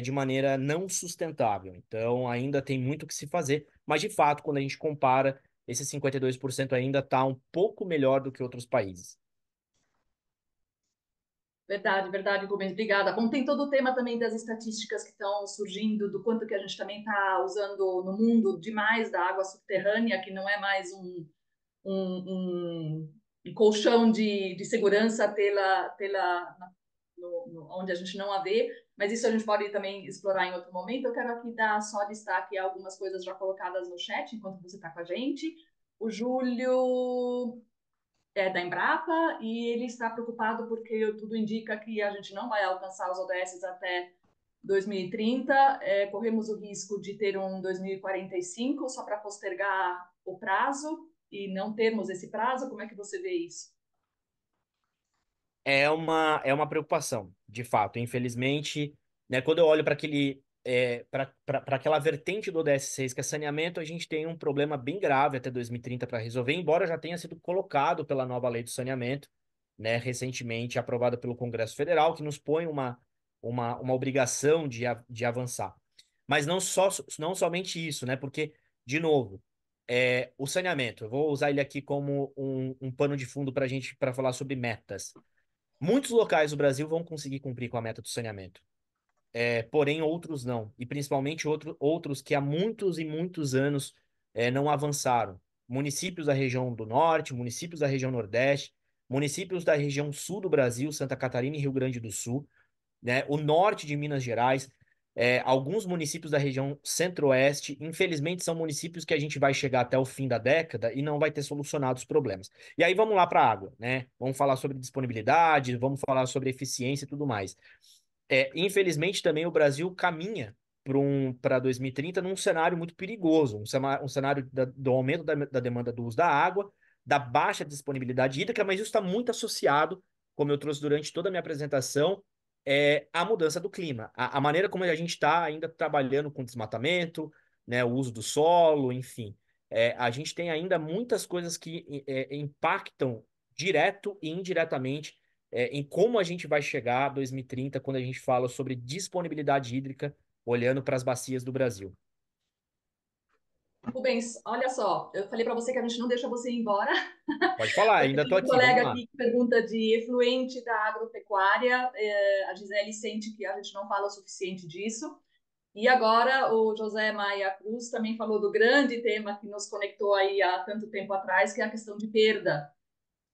de maneira não sustentável. Então, ainda tem muito o que se fazer, mas de fato, quando a gente compara, esse 52% ainda está um pouco melhor do que outros países. Verdade, verdade, Rubens, obrigada. Bom, tem todo o tema também das estatísticas que estão surgindo, do quanto que a gente também está usando no mundo demais da água subterrânea, que não é mais um colchão de segurança onde a gente não a vê, mas isso a gente pode também explorar em outro momento. Eu quero aqui dar só destaque a algumas coisas já colocadas no chat enquanto você está com a gente. O Júlio da Embrapa e ele está preocupado porque tudo indica que a gente não vai alcançar os ODS até 2030. Corremos o risco de ter um 2045 só para postergar o prazo e não termos esse prazo. Como é que você vê isso? É uma preocupação, de fato. Infelizmente, né, quando eu olho para para aquela vertente do ODS6, que é saneamento, a gente tem um problema bem grave até 2030 para resolver, embora já tenha sido colocado pela nova lei do saneamento, né, recentemente aprovada pelo Congresso Federal, que nos põe uma obrigação de avançar. Mas não somente isso, né? Porque, de novo, o saneamento, eu vou usar ele aqui como um pano de fundo para falar sobre metas. Muitos locais do Brasil vão conseguir cumprir com a meta do saneamento, porém outros não, e principalmente outros que há muitos e muitos anos não avançaram. Municípios da região do Norte, municípios da região Nordeste, municípios da região Sul do Brasil, Santa Catarina e Rio Grande do Sul, né? O norte de Minas Gerais, alguns municípios da região Centro-Oeste, infelizmente são municípios que a gente vai chegar até o fim da década e não vai ter solucionado os problemas. E aí vamos lá para a água, né? Vamos falar sobre disponibilidade, vamos falar sobre eficiência e tudo mais. Infelizmente também o Brasil caminha para 2030 num cenário muito perigoso, um cenário do aumento da demanda do uso da água, da baixa disponibilidade hídrica, mas isso está muito associado, como eu trouxe durante toda a minha apresentação, à mudança do clima. A maneira como a gente está ainda trabalhando com desmatamento, né, o uso do solo, enfim. A gente tem ainda muitas coisas que impactam direto e indiretamente em como a gente vai chegar a 2030 quando a gente fala sobre disponibilidade hídrica olhando para as bacias do Brasil. Rubens, olha só, eu falei para você que a gente não deixa você ir embora, Pode falar, porque ainda tem estou um aqui, vamos colega lá. aqui que pergunta de efluente da agropecuária, a Gisele sente que a gente não fala o suficiente disso. E agora o José Maia Cruz também falou do grande tema que nos conectou aí há tanto tempo atrás, que é a questão de perda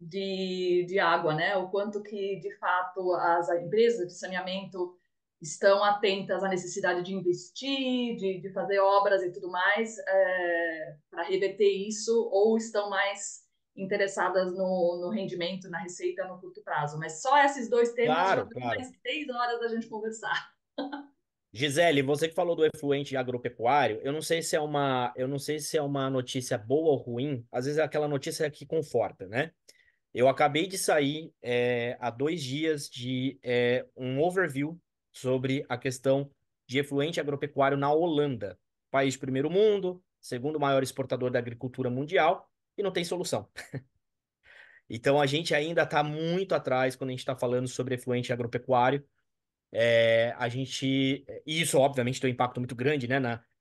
de água, né? O quanto que, de fato, as empresas de saneamento estão atentas à necessidade de investir, de fazer obras e tudo mais, para reverter isso, ou estão mais interessadas no rendimento, na receita no curto prazo. Mas só esses dois temas já Claro, dão claro. mais 3 horas da gente conversar. Gisele, você que falou do efluente agropecuário, eu não sei se é uma notícia boa ou ruim, às vezes é aquela notícia que conforta, né? Eu acabei de sair há 2 dias de um overview sobre a questão de efluente agropecuário na Holanda, país de primeiro mundo, segundo maior exportador da agricultura mundial, e não tem solução. Então a gente ainda está muito atrás quando a gente está falando sobre efluente agropecuário. E isso, obviamente, tem um impacto muito grande, né,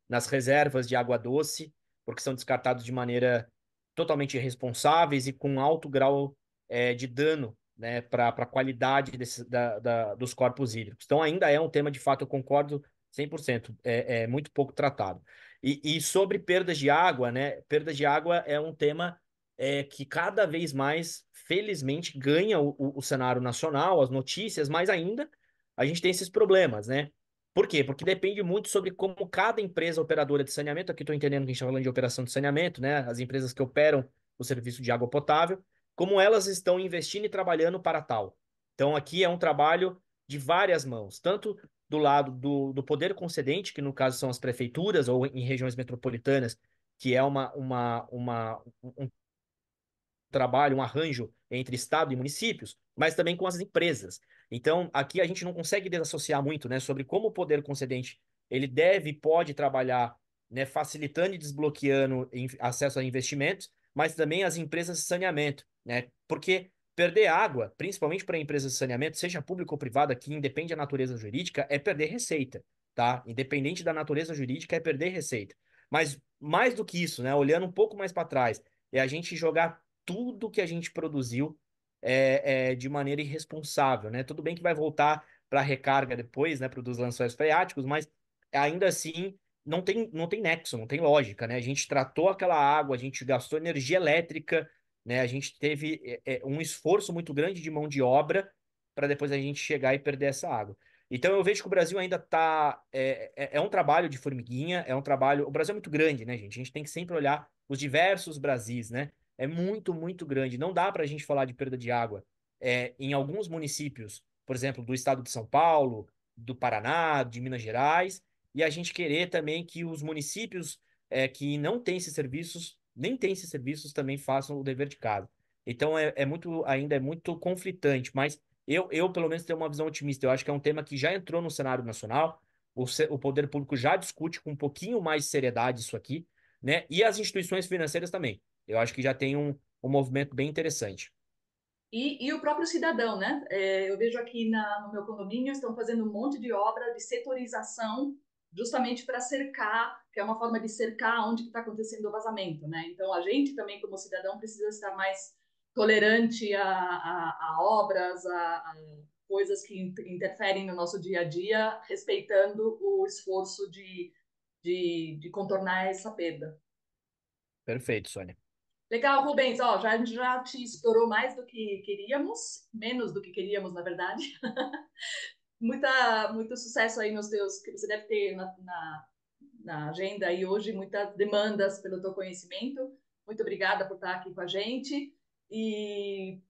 nas reservas de água doce, porque são descartados de maneira totalmente irresponsáveis e com alto grau de dano, né, para a qualidade dos corpos hídricos. Então, ainda é um tema, de fato, eu concordo 100%, é muito pouco tratado. E sobre perdas de água, né, perda de água é um tema que cada vez mais, felizmente, ganha o cenário nacional, as notícias, mas ainda a gente tem esses problemas, né? Por quê? Porque depende muito sobre como cada empresa operadora de saneamento, aqui estou entendendo que a gente está falando de operação de saneamento, né? As empresas que operam o serviço de água potável, como elas estão investindo e trabalhando para tal. Então, aqui é um trabalho de várias mãos, tanto do lado do poder concedente, que no caso são as prefeituras ou em regiões metropolitanas, que é um trabalho, um arranjo entre Estado e municípios, mas também com as empresas. Então, aqui a gente não consegue desassociar muito, né, sobre como o poder concedente ele deve e pode trabalhar, né, facilitando e desbloqueando acesso a investimentos, mas também as empresas de saneamento, né? Porque perder água, principalmente para empresas de saneamento, seja pública ou privada, que independe da natureza jurídica, é perder receita, tá? Independente da natureza jurídica, é perder receita. Mas mais do que isso, né, olhando um pouco mais para trás, é a gente jogar tudo que a gente produziu de maneira irresponsável, né? Tudo bem que vai voltar para a recarga depois, né, para os lençóis freáticos, mas ainda assim não tem nexo, não tem lógica, né? A gente tratou aquela água, a gente gastou energia elétrica, né? A gente teve um esforço muito grande de mão de obra para depois a gente chegar e perder essa água. Então eu vejo que o Brasil ainda está é um trabalho de formiguinha, é um trabalho. O Brasil é muito grande, né, gente? A gente tem que sempre olhar os diversos Brasis, né? É muito, muito grande. Não dá para a gente falar de perda de água em alguns municípios, por exemplo, do estado de São Paulo, do Paraná, de Minas Gerais, e a gente querer também que os municípios que não têm esses serviços, nem têm esses serviços, também façam o dever de casa. Então ainda é muito conflitante, mas eu pelo menos tenho uma visão otimista. Eu acho que é um tema que já entrou no cenário nacional, o poder público já discute com um pouquinho mais de seriedade isso aqui, né? E as instituições financeiras também. Eu acho que já tem um movimento bem interessante. E o próprio cidadão, né? Eu vejo aqui no meu condomínio, estão fazendo um monte de obra de setorização, justamente para cercar, que é uma forma de cercar onde está acontecendo o vazamento, né? Então, a gente também, como cidadão, precisa estar mais tolerante a obras, a coisas que interferem no nosso dia a dia, respeitando o esforço de contornar essa perda. Perfeito, Sônia. Legal, Rubens. Ó, já, a gente já te estourou mais do que queríamos, menos do que queríamos, na verdade. Muito sucesso aí nos teus, que você deve ter na agenda aí hoje, muitas demandas pelo teu conhecimento. Muito obrigada por estar aqui com a gente. E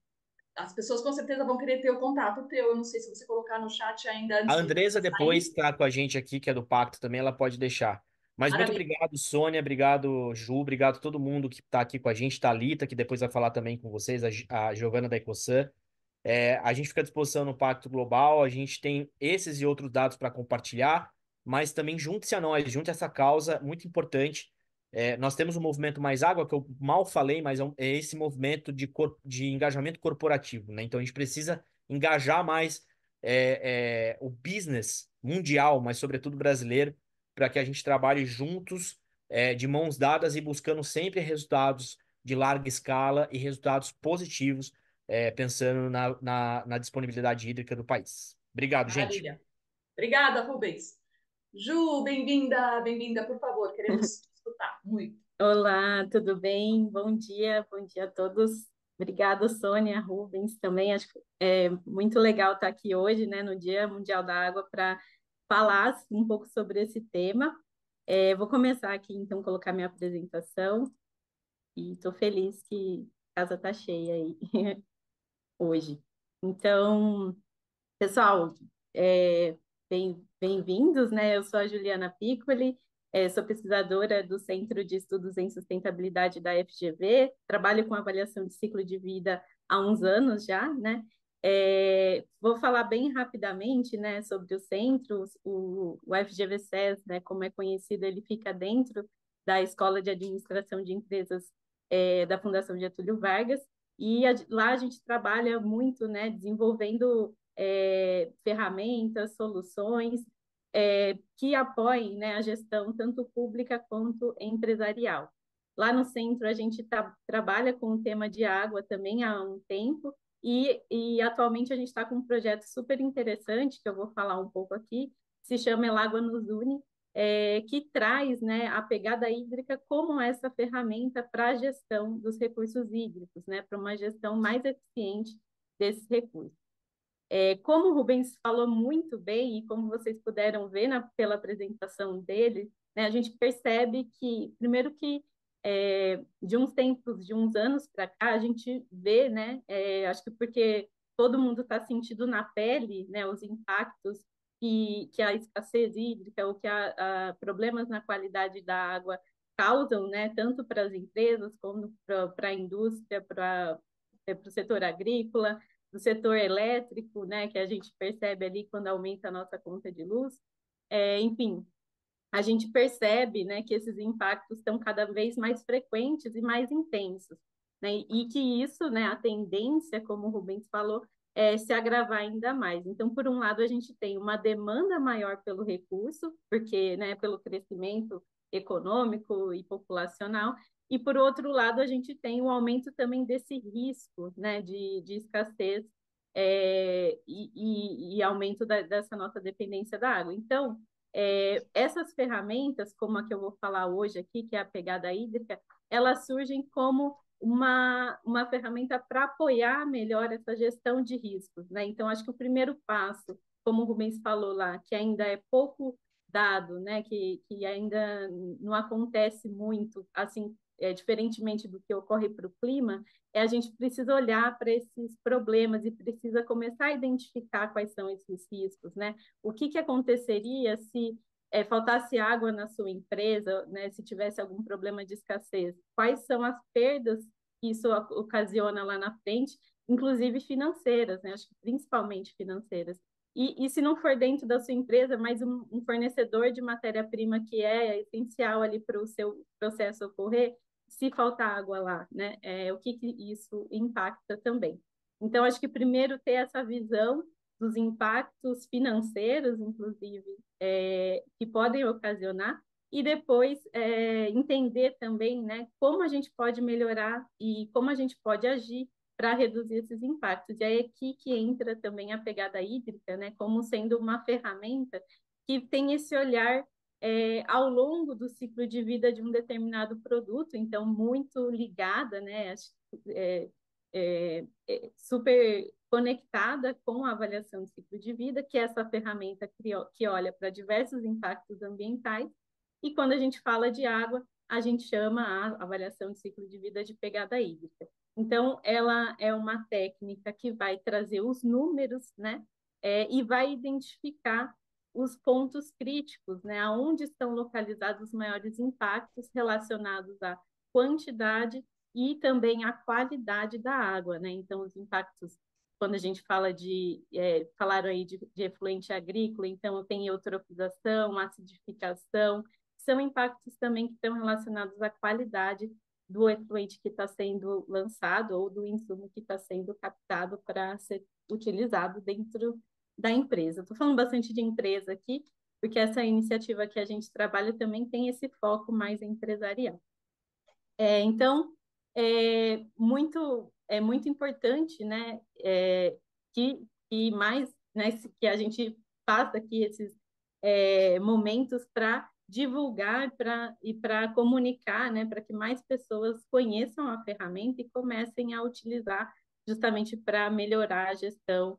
as pessoas com certeza vão querer ter o contato teu. Eu não sei se você colocar no chat ainda A antes de Andresa depois sair. está com a gente aqui, que é do Pacto também, ela pode deixar. Mas muito Maravilha. obrigado, Sônia, obrigado, Ju, obrigado a todo mundo que está aqui com a gente, Thalita, que depois vai falar também com vocês, a Giovana da Ecosan. A gente fica à disposição no Pacto Global, a gente tem esses e outros dados para compartilhar, mas também junte-se a nós, junte essa causa, muito importante. Nós temos o movimento Mais Água, que eu mal falei, mas é esse movimento de engajamento corporativo, né? Então a gente precisa engajar mais o business mundial, mas sobretudo brasileiro, para que a gente trabalhe juntos, de mãos dadas e buscando sempre resultados de larga escala e resultados positivos, pensando na disponibilidade hídrica do país. Obrigado, gente. Maravilha. Obrigada, Rubens. Ju, bem-vinda, bem-vinda, por favor. Queremos escutar muito. Olá, tudo bem? Bom dia a todos. Obrigada, Sônia, Rubens, também. Acho que é muito legal estar aqui hoje, né, no Dia Mundial da Água, para falar um pouco sobre esse tema. Vou começar aqui, então, colocar minha apresentação e estou feliz que a casa está cheia aí hoje. Então, pessoal, bem-vindos, né? Eu sou a Juliana Piccoli, sou pesquisadora do Centro de Estudos em Sustentabilidade da FGV, trabalho com avaliação de ciclo de vida há uns anos já, né? Vou falar bem rapidamente, né, sobre o centro, o FGV-SES, né, como é conhecido, ele fica dentro da Escola de Administração de Empresas, da Fundação Getúlio Vargas, e lá a gente trabalha muito, né, desenvolvendo ferramentas, soluções que apoiem, né, a gestão tanto pública quanto empresarial. Lá no centro, a gente trabalha com o tema de água também há um tempo, e atualmente a gente está com um projeto super interessante, que eu vou falar um pouco aqui, se chama Elágua nos Une, que traz, né, a pegada hídrica como essa ferramenta para a gestão dos recursos hídricos, né, para uma gestão mais eficiente desses recursos. Como o Rubens falou muito bem, e como vocês puderam ver pela apresentação dele, né, a gente percebe que, primeiro que de uns tempos, de uns anos para cá, a gente vê, né, acho que porque todo mundo está sentindo na pele, né, os impactos que a escassez hídrica ou que a problemas na qualidade da água causam, né, tanto para as empresas como para a indústria, para o setor agrícola, do setor elétrico, né, que a gente percebe ali quando aumenta a nossa conta de luz. Enfim, a gente percebe, né, que esses impactos estão cada vez mais frequentes e mais intensos, né, e que isso, né, a tendência, como o Rubens falou, é se agravar ainda mais. Então, por um lado, a gente tem uma demanda maior pelo recurso, porque, né, pelo crescimento econômico e populacional, e por outro lado, a gente tem um aumento também desse risco, né, de escassez e aumento dessa nossa dependência da água. Então, essas ferramentas, como a que eu vou falar hoje aqui, que é a pegada hídrica, elas surgem como uma ferramenta para apoiar melhor essa gestão de riscos, né? Então, acho que o primeiro passo, como o Rubens falou lá, que ainda é pouco dado, né? Que ainda não acontece muito, assim, diferentemente do que ocorre para o clima, a gente precisa olhar para esses problemas e precisa começar a identificar quais são esses riscos, né? O que aconteceria se faltasse água na sua empresa, né? Se tivesse algum problema de escassez? Quais são as perdas que isso ocasiona lá na frente, inclusive financeiras, né? Acho que principalmente financeiras. E se não for dentro da sua empresa, mas um fornecedor de matéria-prima que é essencial ali para o seu processo ocorrer, se faltar água lá, né? O que isso impacta também. Então, acho que primeiro ter essa visão dos impactos financeiros, inclusive, que podem ocasionar, e depois entender também, né, como a gente pode melhorar e como a gente pode agir para reduzir esses impactos. E aí é aqui que entra também a pegada hídrica, né, como sendo uma ferramenta que tem esse olhar ao longo do ciclo de vida de um determinado produto, então muito ligada, né, super conectada com a avaliação de ciclo de vida, que é essa ferramenta que olha para diversos impactos ambientais, e quando a gente fala de água, a gente chama a avaliação de ciclo de vida de pegada hídrica. Então, ela é uma técnica que vai trazer os números, né? E vai identificar os pontos críticos, né? Aonde estão localizados os maiores impactos relacionados à quantidade e também à qualidade da água, né? Então, os impactos, quando a gente fala falaram aí de efluente agrícola, então tem eutrofização, acidificação, são impactos também que estão relacionados à qualidade do efluente que está sendo lançado ou do insumo que está sendo captado para ser utilizado dentro da empresa. Estou falando bastante de empresa aqui, porque essa iniciativa que a gente trabalha também tem esse foco mais empresarial. Então, é muito importante, né, que mais, né, que a gente faça aqui esses momentos para divulgar e para comunicar, né, para que mais pessoas conheçam a ferramenta e comecem a utilizar justamente para melhorar a gestão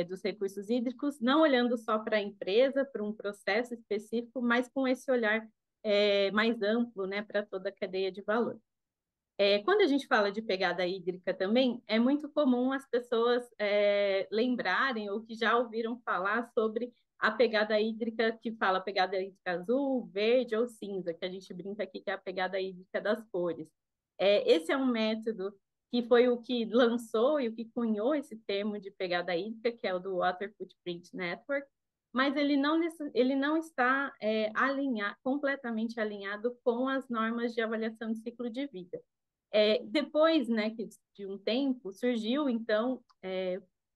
dos recursos hídricos, não olhando só para a empresa, para um processo específico, mas com esse olhar mais amplo, né, para toda a cadeia de valor. Quando a gente fala de pegada hídrica também, é muito comum as pessoas lembrarem ou que já ouviram falar sobre a pegada hídrica, que fala pegada hídrica azul, verde ou cinza, que a gente brinca aqui que é a pegada hídrica das cores. Esse é um método que foi o que lançou e o que cunhou esse termo de pegada hídrica, que é o do Water Footprint Network, mas ele não está completamente alinhado com as normas de avaliação de ciclo de vida. Depois, né, de um tempo, surgiu, então,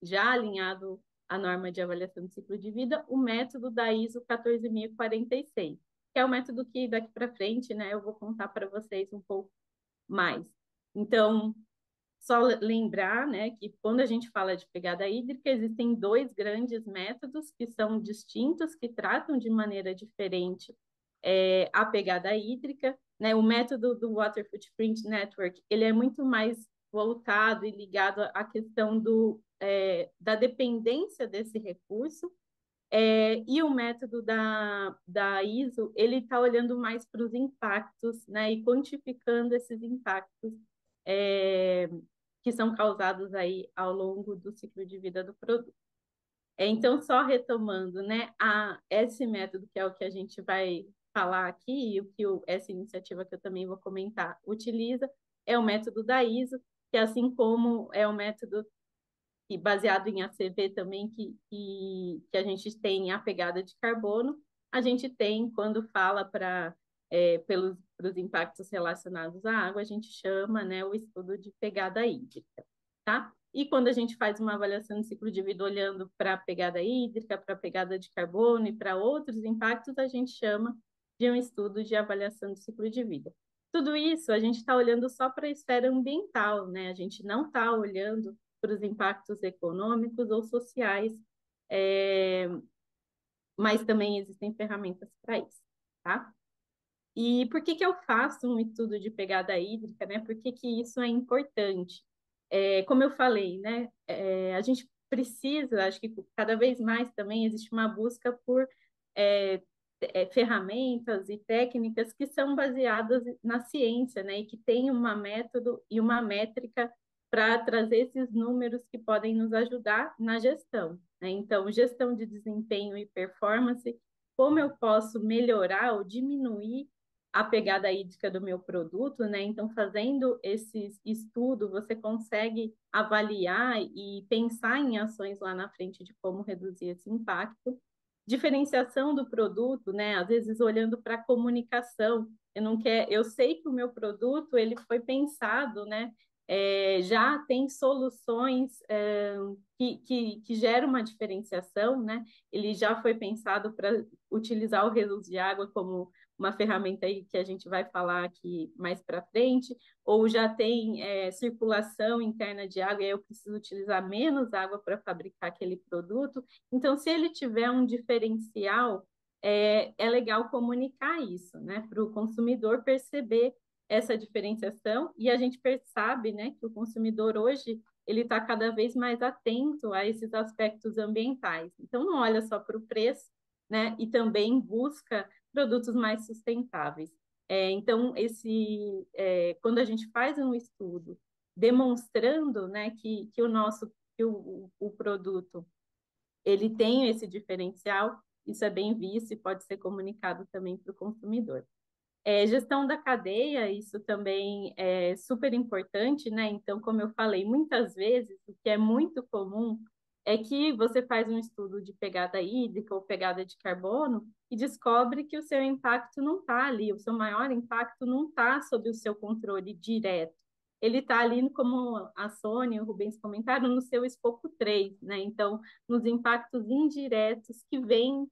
já alinhado à norma de avaliação de ciclo de vida, o método da ISO 14046, que é o método que daqui para frente, né, eu vou contar para vocês um pouco mais. Então, só lembrar, né, que quando a gente fala de pegada hídrica, existem dois grandes métodos que são distintos, que tratam de maneira diferente a pegada hídrica, né? O método do Water Footprint Network, ele é muito mais voltado e ligado à questão da dependência desse recurso, e o método da ISO, ele está olhando mais para os impactos, né, e quantificando esses impactos que são causados aí ao longo do ciclo de vida do produto. Então, só retomando, né, esse método, que é o que a gente vai falar aqui, e o que essa iniciativa que eu também vou comentar utiliza, é o método da ISO, que assim como é o método baseado em ACV também, que a gente tem a pegada de carbono, a gente tem, quando fala pelos impactos relacionados à água, a gente chama, né, o estudo de pegada hídrica, tá? E quando a gente faz uma avaliação de ciclo de vida olhando para a pegada hídrica, para a pegada de carbono e para outros impactos, a gente chama de um estudo de avaliação de ciclo de vida. Tudo isso a gente está olhando só para a esfera ambiental, né? A gente não está olhando para os impactos econômicos ou sociais, mas também existem ferramentas para isso, tá? E por que eu faço um estudo de pegada hídrica, né? Por que isso é importante? Como eu falei, né? A gente precisa, acho que cada vez mais também existe uma busca por ferramentas e técnicas que são baseadas na ciência, né? E que tem um método e uma métrica para trazer esses números que podem nos ajudar na gestão, né? Então, gestão de desempenho e performance, como eu posso melhorar ou diminuir a pegada hídrica do meu produto, né? Então, fazendo esse estudo, você consegue avaliar e pensar em ações lá na frente de como reduzir esse impacto. Diferenciação do produto, né? Às vezes olhando para a comunicação, eu sei que o meu produto ele foi pensado, né? Já tem soluções que geram uma diferenciação, né? Ele já foi pensado para utilizar o resíduo de água como uma ferramenta aí que a gente vai falar aqui mais para frente, ou já tem circulação interna de água e aí eu preciso utilizar menos água para fabricar aquele produto. Então, se ele tiver um diferencial, é legal comunicar isso, né, para o consumidor perceber essa diferenciação, e a gente percebe, né, que o consumidor hoje ele está cada vez mais atento a esses aspectos ambientais. Então, não olha só para o preço, né, e também busca produtos mais sustentáveis. Então, quando a gente faz um estudo demonstrando, né, que o produto ele tem esse diferencial, isso é bem visto e pode ser comunicado também para o consumidor. Gestão da cadeia, isso também é super importante, né? Então, como eu falei, muitas vezes o que é muito comum é que você faz um estudo de pegada hídrica ou pegada de carbono e descobre que o seu impacto não está ali, o seu maior impacto não está sob o seu controle direto. Ele está ali, como a Sônia e o Rubens comentaram, no seu escopo 3, né? Então, nos impactos indiretos que vêm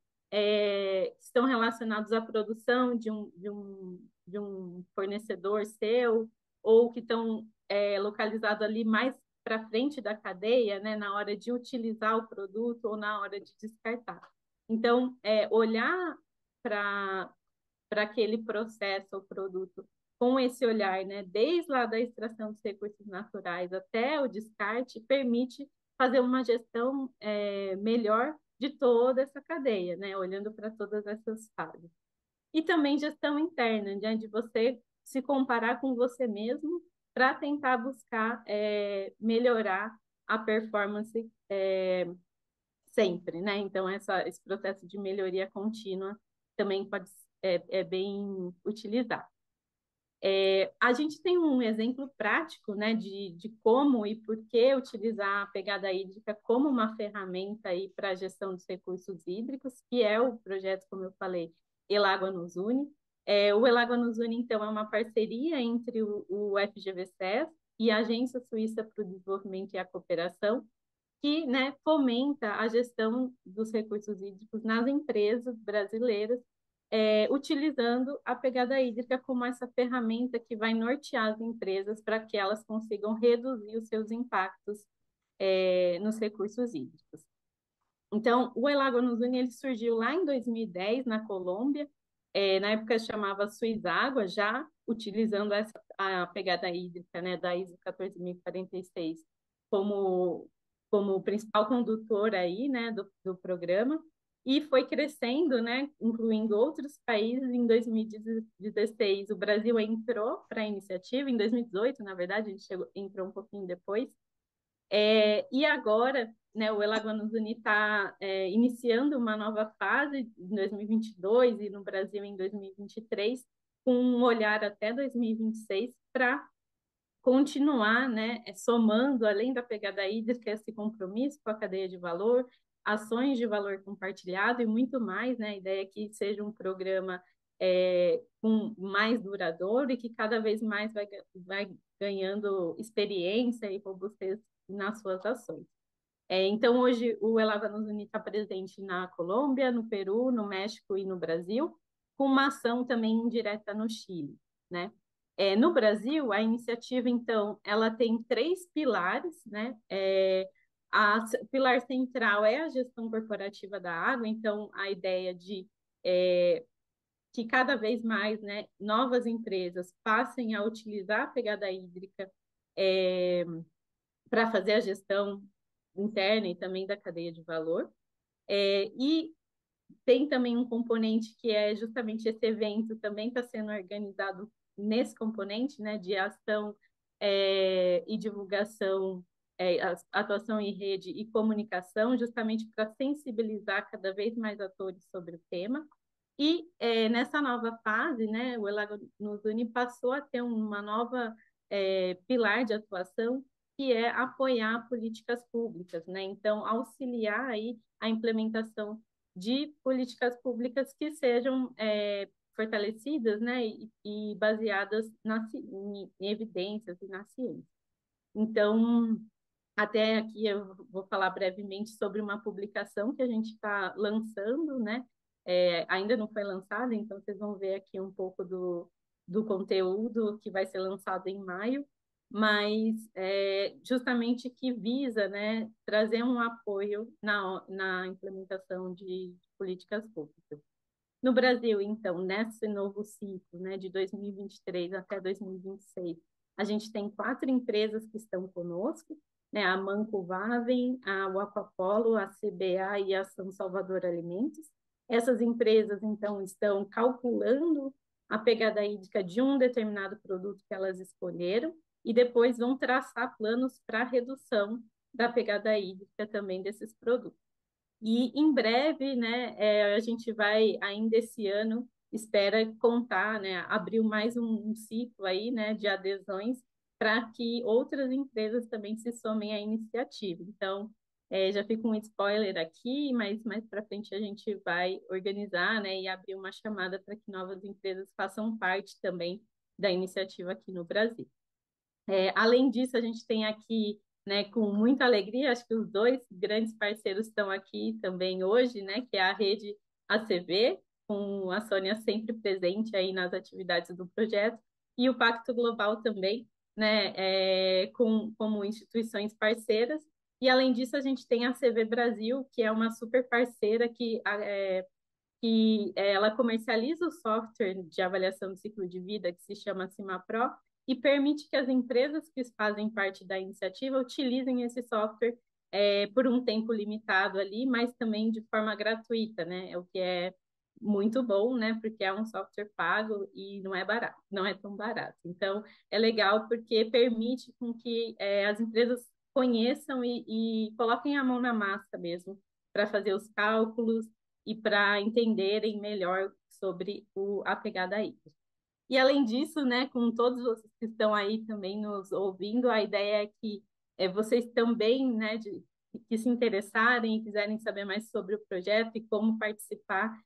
estão relacionados à produção de um fornecedor seu, ou que estão localizados ali mais para frente da cadeia, né, na hora de utilizar o produto ou na hora de descartar. Então, olhar para aquele processo ou produto com esse olhar, né, desde lá da extração dos recursos naturais até o descarte, permite fazer uma gestão melhor de toda essa cadeia, né, olhando para todas essas fases. E também gestão interna, né, de você se comparar com você mesmo para tentar buscar melhorar a performance sempre, né? Então, esse processo de melhoria contínua também é bem utilizado. A gente tem um exemplo prático, né, de como e por que utilizar a pegada hídrica como uma ferramenta aí para a gestão dos recursos hídricos, que é o projeto, como eu falei, Elágua nos Une. O Elágua nos Une, então, é uma parceria entre o FGV-SES e a Agência Suíça para o Desenvolvimento e a Cooperação, que, né, fomenta a gestão dos recursos hídricos nas empresas brasileiras, utilizando a pegada hídrica como essa ferramenta que vai nortear as empresas para que elas consigam reduzir os seus impactos nos recursos hídricos. Então, o Elágua nos Une, ele surgiu lá em 2010, na Colômbia, na época chamava Suizágua, já utilizando a pegada hídrica, né, da ISO 14046 como principal condutor aí, né, do programa, e foi crescendo, né, incluindo outros países. Em 2016, o Brasil entrou para a iniciativa, em 2018, na verdade, a gente entrou um pouquinho depois, e agora, né, o Elágua nos Une está iniciando uma nova fase em 2022 e no Brasil em 2023, com um olhar até 2026 para continuar, né, somando, além da pegada hídrica, esse compromisso com a cadeia de valor, ações de valor compartilhado e muito mais, né? A ideia é que seja um programa mais duradouro e que cada vez mais vai ganhando experiência e robustez nas suas ações. Então, hoje, o Elágua nos Une está presente na Colômbia, no Peru, no México e no Brasil, com uma ação também indireta no Chile, né? No Brasil, a iniciativa, então, ela tem 3 pilares, né? O pilar central é a gestão corporativa da água, então, a ideia de que cada vez mais, né, novas empresas passem a utilizar a pegada hídrica para fazer a gestão interna e também da cadeia de valor. E tem também um componente que é justamente esse evento também está sendo organizado nesse componente, né, de ação e divulgação, atuação em rede e comunicação, justamente para sensibilizar cada vez mais atores sobre o tema. E nessa nova fase, né, o Elágua nos Une passou a ter uma nova pilar de atuação, que é apoiar políticas públicas, né? Então, auxiliar aí a implementação de políticas públicas que sejam fortalecidas, né, e baseadas em evidências e na ciência. Então, até aqui eu vou falar brevemente sobre uma publicação que a gente está lançando, né? Ainda não foi lançada, então vocês vão ver aqui um pouco do conteúdo que vai ser lançado em maio, mas justamente que visa, né, trazer um apoio na implementação de políticas públicas. No Brasil, então, nesse novo ciclo, né, de 2023 até 2026, a gente tem 4 empresas que estão conosco, né, a Manco Vaven, a Aquapolo, a CBA e a São Salvador Alimentos. Essas empresas, então, estão calculando a pegada hídrica de um determinado produto que elas escolheram e depois vão traçar planos para redução da pegada hídrica também desses produtos. E em breve, né, a gente vai, ainda esse ano, espera contar, né, abrir mais um ciclo aí, né, de adesões para que outras empresas também se somem à iniciativa. Então, já fica um spoiler aqui, mas mais para frente a gente vai organizar, né, e abrir uma chamada para que novas empresas façam parte também da iniciativa aqui no Brasil. Além disso, a gente tem aqui, né, com muita alegria, acho que os dois grandes parceiros estão aqui também hoje, né, que é a rede ACV, com a Sônia sempre presente aí nas atividades do projeto, e o Pacto Global também, né, como instituições parceiras. E além disso, a gente tem a ACV Brasil, que é uma super parceira que ela comercializa o software de avaliação do ciclo de vida, que se chama CIMAPRO, e permite que as empresas que fazem parte da iniciativa utilizem esse software por um tempo limitado ali, mas também de forma gratuita, né? O que é muito bom, né? Porque é um software pago e não é barato, não é tão barato. Então, é legal porque permite com que as empresas conheçam e coloquem a mão na massa mesmo para fazer os cálculos e para entenderem melhor sobre a pegada hídrica. E além disso, né, com todos vocês que estão aí também nos ouvindo, a ideia é que vocês também, né, que se interessarem e quiserem saber mais sobre o projeto e como participar,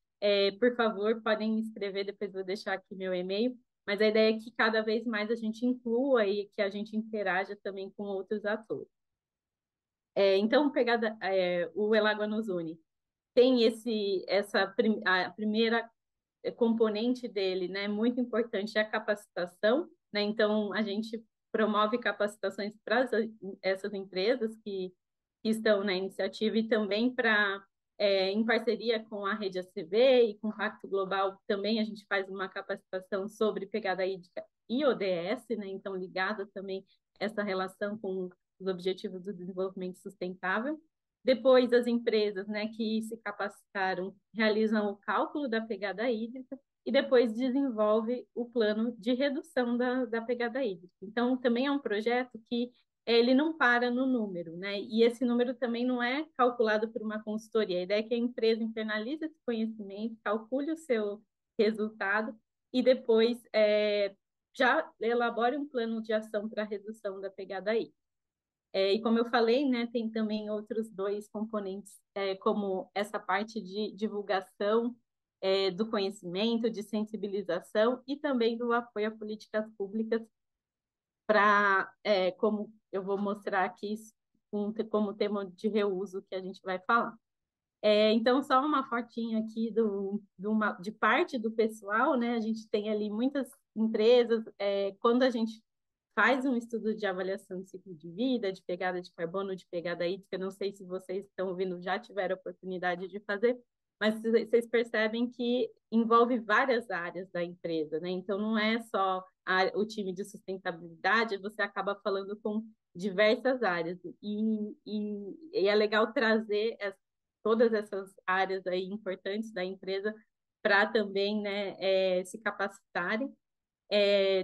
por favor, podem me escrever, depois vou deixar aqui meu e-mail. Mas a ideia é que cada vez mais a gente inclua e que a gente interaja também com outros atores. Então, o Elágua nos une tem a primeira componente dele, né, muito importante é a capacitação, né? Então a gente promove capacitações para essas empresas que estão na iniciativa e também em parceria com a Rede ACV e com o Pacto Global também a gente faz uma capacitação sobre pegada hídrica e ODS, né? Então ligada também essa relação com os Objetivos do Desenvolvimento Sustentável. Depois, as empresas, né, que se capacitaram realizam o cálculo da pegada hídrica e depois desenvolve o plano de redução da pegada hídrica. Então, também é um projeto que ele não para no número, né? E esse número também não é calculado por uma consultoria. A ideia é que a empresa internalize esse conhecimento, calcule o seu resultado e depois já elabore um plano de ação para a redução da pegada hídrica. E como eu falei, né, tem também outros dois componentes, como essa parte de divulgação do conhecimento, de sensibilização e também do apoio a políticas públicas para, como eu vou mostrar aqui, como tema de reuso que a gente vai falar. Então, só uma fotinha aqui de parte do pessoal, né? A gente tem ali muitas empresas, quando a gente faz um estudo de avaliação de ciclo de vida, de pegada de carbono, de pegada hídrica, não sei se vocês estão ouvindo, já tiveram a oportunidade de fazer, mas vocês percebem que envolve várias áreas da empresa, né? Então, não é só o time de sustentabilidade, você acaba falando com diversas áreas, e é legal trazer todas essas áreas aí importantes da empresa para também, né, se capacitarem.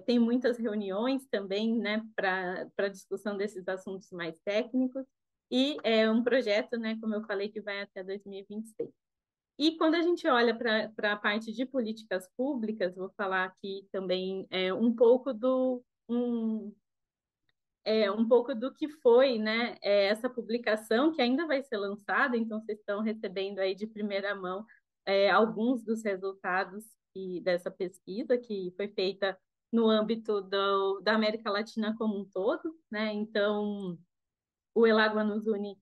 Tem muitas reuniões também, né, para discussão desses assuntos mais técnicos, e é um projeto, né, como eu falei, que vai até 2026. E quando a gente olha para a parte de políticas públicas, vou falar aqui também um pouco do que foi, né, essa publicação, que ainda vai ser lançada, então vocês estão recebendo aí de primeira mão alguns dos resultados dessa pesquisa, que foi feita no âmbito da América Latina como um todo, né? Então, o Elágua nos une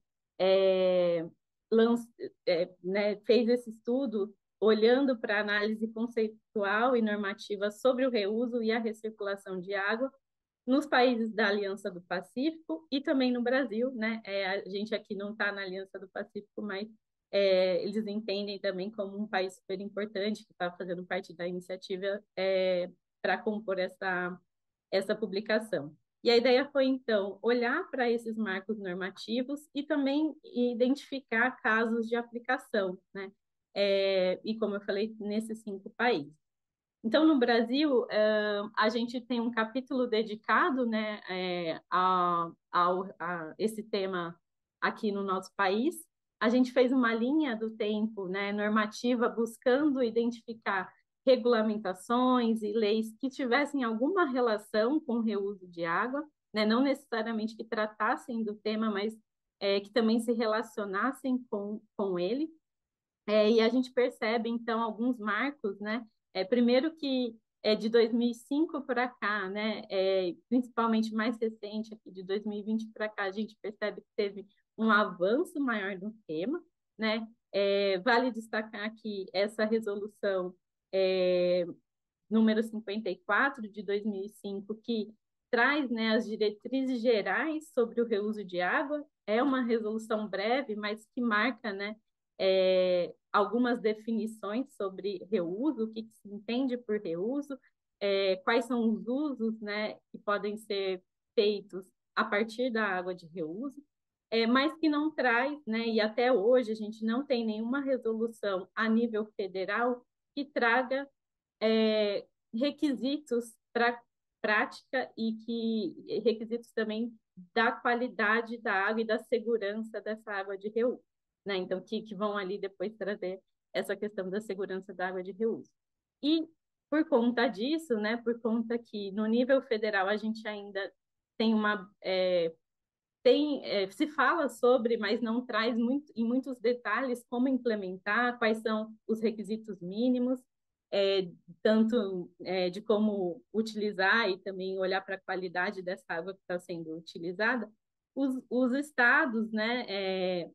né, fez esse estudo olhando para a análise conceitual e normativa sobre o reuso e a recirculação de água, nos países da Aliança do Pacífico e também no Brasil, né? A gente aqui não está na Aliança do Pacífico, mas eles entendem também como um país super importante que está fazendo parte da iniciativa para compor essa publicação. E a ideia foi, então, olhar para esses marcos normativos e também identificar casos de aplicação, né? E como eu falei, nesses 5 países. Então, no Brasil, a gente tem um capítulo dedicado, né, a esse tema aqui no nosso país. A gente fez uma linha do tempo, né, normativa, buscando identificar regulamentações e leis que tivessem alguma relação com o reuso de água, né, não necessariamente que tratassem do tema, mas que também se relacionassem com ele. E a gente percebe, então, alguns marcos, né? Primeiro que de 2005 para cá, né? Principalmente mais recente, aqui de 2020 para cá, a gente percebe que teve um avanço maior no tema, né? Vale destacar que essa resolução é, número 54 de 2005, que traz, né, as diretrizes gerais sobre o reuso de água. É uma resolução breve, mas que marca, né, algumas definições sobre reuso, o que se entende por reuso, quais são os usos, né, que podem ser feitos a partir da água de reuso, mas que não traz, né, e até hoje a gente não tem nenhuma resolução a nível federal que traga requisitos para prática e que requisitos também da qualidade da água e da segurança dessa água de reuso, né? Então, que vão ali depois trazer essa questão da segurança da água de reuso. E por conta disso, né, por conta que no nível federal a gente ainda tem se fala sobre, mas não traz em muitos detalhes como implementar, quais são os requisitos mínimos, é, tanto de como utilizar e também olhar para a qualidade dessa água que está sendo utilizada. Os estados, né,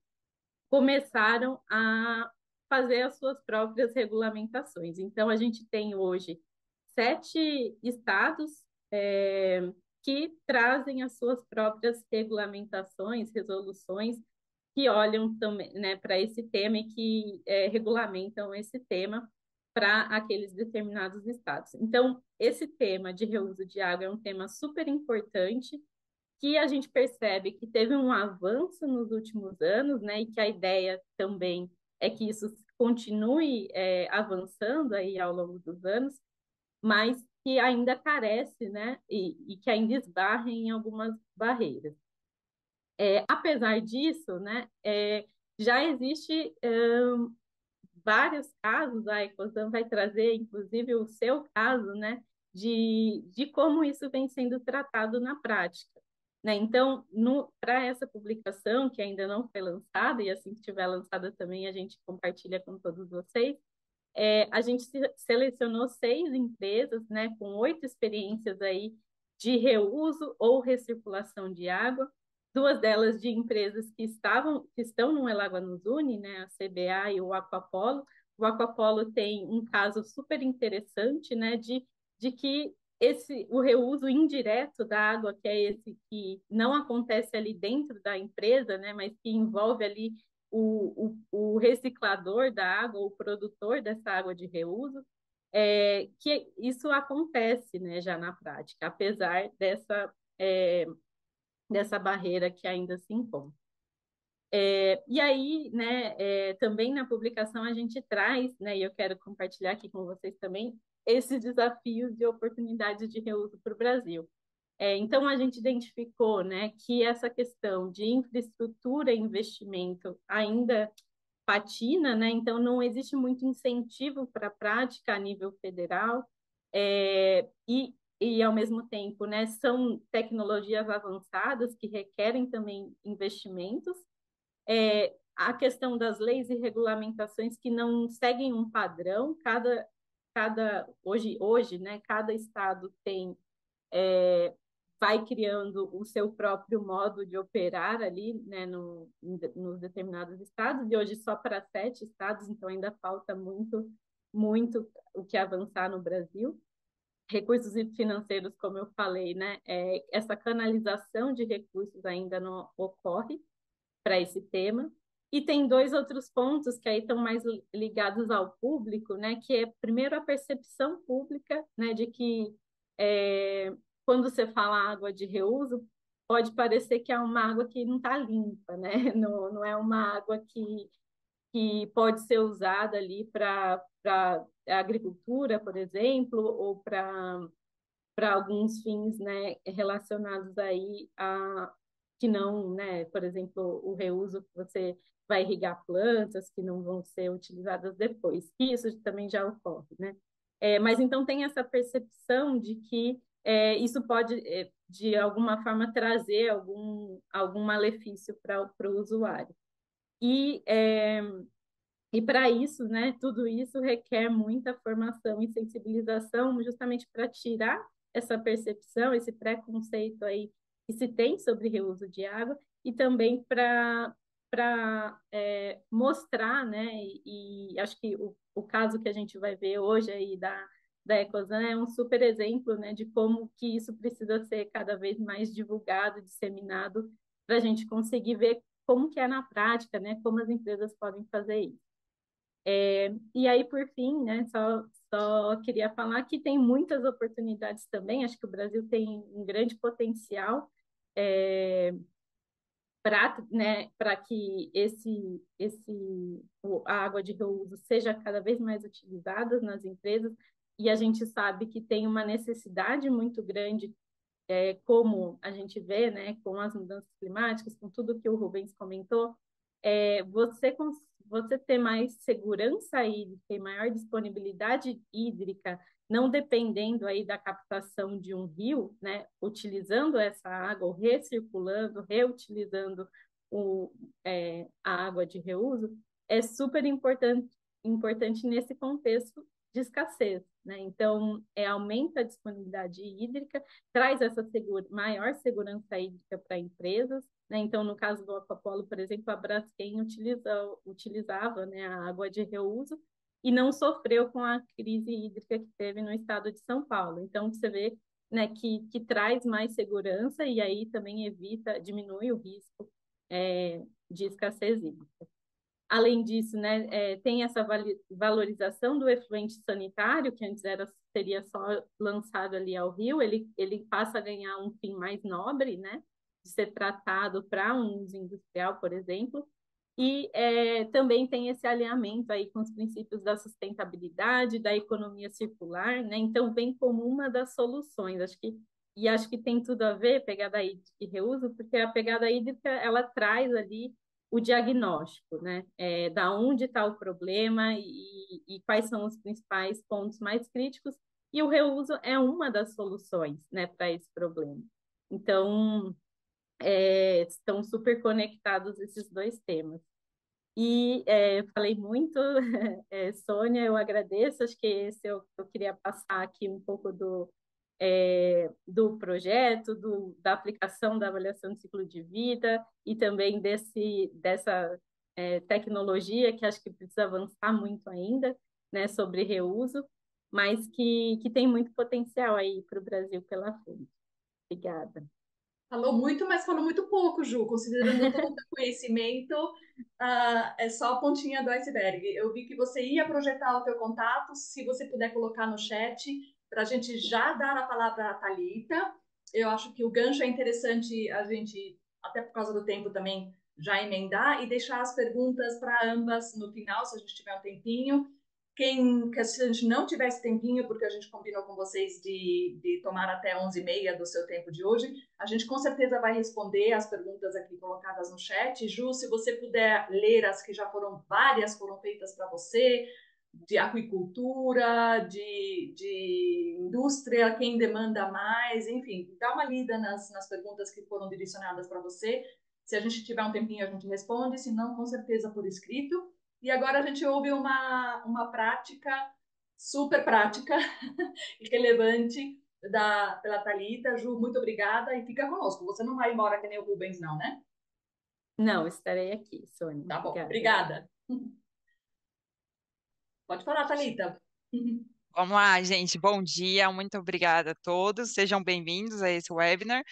começaram a fazer as suas próprias regulamentações. Então, a gente tem hoje 7 estados que trazem as suas próprias regulamentações, resoluções, que olham também, né, para esse tema e que regulamentam esse tema para aqueles determinados estados. Então, esse tema de reuso de água é um tema super importante, que a gente percebe que teve um avanço nos últimos anos, né, e que a ideia também é que isso continue avançando aí ao longo dos anos, mas que ainda carece, né, e que ainda esbarra em algumas barreiras. Apesar disso, né, já existe vários casos, a Ecosan vai trazer, inclusive, o seu caso, né, de como isso vem sendo tratado na prática. Né? Então, para essa publicação, que ainda não foi lançada, e assim que estiver lançada também a gente compartilha com todos vocês, a gente selecionou 6 empresas, né, com 8 experiências aí de reuso ou recirculação de água, 2 delas de empresas que estão no Elagoa nos Une, né, a CBA e o Aquapolo. O Aquapolo tem um caso super interessante, né, de que o reuso indireto da água, que é esse que não acontece ali dentro da empresa, né, mas que envolve ali o reciclador da água, o produtor dessa água de reuso, que isso acontece, né, já na prática, apesar dessa barreira que ainda se encontra. E aí, né, também na publicação a gente traz, né, e eu quero compartilhar aqui com vocês também, esses desafios de oportunidades de reuso para o Brasil. Então, a gente identificou, né, que essa questão de infraestrutura e investimento ainda patina, né? Então, não existe muito incentivo para a prática a nível federal, e, ao mesmo tempo, né, são tecnologias avançadas que requerem também investimentos. A questão das leis e regulamentações que não seguem um padrão, hoje, né, cada estado vai criando o seu próprio modo de operar ali, né, nos determinados estados, e hoje só para 7 estados, então ainda falta muito, muito o que avançar no Brasil. Recursos financeiros, como eu falei, né, essa canalização de recursos ainda não ocorre para esse tema. E tem 2 outros pontos que aí estão mais ligados ao público, né? Que é, primeiro, a percepção pública, né? De que quando você fala água de reuso, pode parecer que é uma água que não está limpa, né? Não é uma água que pode ser usada ali para a agricultura, por exemplo, ou para alguns fins, né, relacionados aí a que não, né, por exemplo, o reuso que você vai irrigar plantas que não vão ser utilizadas depois. Isso também já ocorre, né? Mas então tem essa percepção de que isso pode, de alguma forma, trazer algum malefício para o usuário. E, e para isso, né, tudo isso requer muita formação e sensibilização, justamente para tirar essa percepção, esse preconceito aí que se tem sobre reuso de água, e também para mostrar, né, e acho que o caso que a gente vai ver hoje aí da Ecosan é um super exemplo, né, de como que isso precisa ser cada vez mais divulgado, disseminado, para a gente conseguir ver como que é na prática, né, como as empresas podem fazer isso. E aí, por fim, né, só queria falar que tem muitas oportunidades também. Acho que o Brasil tem um grande potencial para, né, para que a água de reuso seja cada vez mais utilizada nas empresas. E a gente sabe que tem uma necessidade muito grande, como a gente vê, né, com as mudanças climáticas, com tudo que o Rubens comentou, você ter mais segurança hídrica e maior disponibilidade hídrica, não dependendo aí da captação de um rio, né, utilizando essa água, ou recirculando, reutilizando a água de reuso, é super importante nesse contexto de escassez, né? Então, aumenta a disponibilidade hídrica, traz essa maior segurança hídrica para empresas, né? Então, no caso do Aquapolo, por exemplo, a Braskem utilizava, né, a água de reuso e não sofreu com a crise hídrica que teve no estado de São Paulo. Então, você vê, né, que traz mais segurança e aí também diminui o risco de escassez hídrica. Além disso, né, tem essa valorização do efluente sanitário, que antes seria só lançado ali ao rio, ele passa a ganhar um fim mais nobre, né, de ser tratado para um uso industrial, por exemplo, e também tem esse alinhamento aí com os princípios da sustentabilidade, da economia circular, né, então vem como uma das soluções, acho que tem tudo a ver, pegada hídrica e reuso, porque a pegada hídrica, ela traz ali o diagnóstico, né? Da onde está o problema e quais são os principais pontos mais críticos, e o reuso é uma das soluções, né, para esse problema. Então, estão super conectados esses dois temas. E falei muito, Sônia, eu agradeço, acho que eu queria passar aqui um pouco do projeto, da aplicação da avaliação de ciclo de vida e também dessa tecnologia que acho que precisa avançar muito ainda, né, sobre reuso, mas que tem muito potencial aí para o Brasil pela frente. Obrigada. Falou muito, mas falou muito pouco, Ju. Considerando todo o teu conhecimento, é só a pontinha do iceberg. Eu vi que você ia projetar o teu contato. Se você puder colocar no chat, para a gente já dar a palavra à Thalita. Eu acho que o gancho é interessante a gente, até por causa do tempo também, já emendar e deixar as perguntas para ambas no final, se a gente tiver um tempinho. Se a gente não tivesse tempinho, porque a gente combinou com vocês de tomar até 11h30 do seu tempo de hoje, a gente com certeza vai responder as perguntas aqui colocadas no chat. Ju, se você puder ler as que já várias foram feitas para você, de aquicultura, de indústria, quem demanda mais, enfim, dá uma lida nas perguntas que foram direcionadas para você. Se a gente tiver um tempinho, a gente responde, se não, com certeza por escrito. E agora a gente ouve uma prática, super prática e relevante pela Thalita. Ju, muito obrigada e fica conosco. Você não vai embora que nem o Rubens, não, né? Não, estarei aqui, Sônia. Tá bom, Obrigada. Pode falar, Thalita. Vamos lá, gente. Bom dia, muito obrigada a todos. Sejam bem-vindos a esse webinar.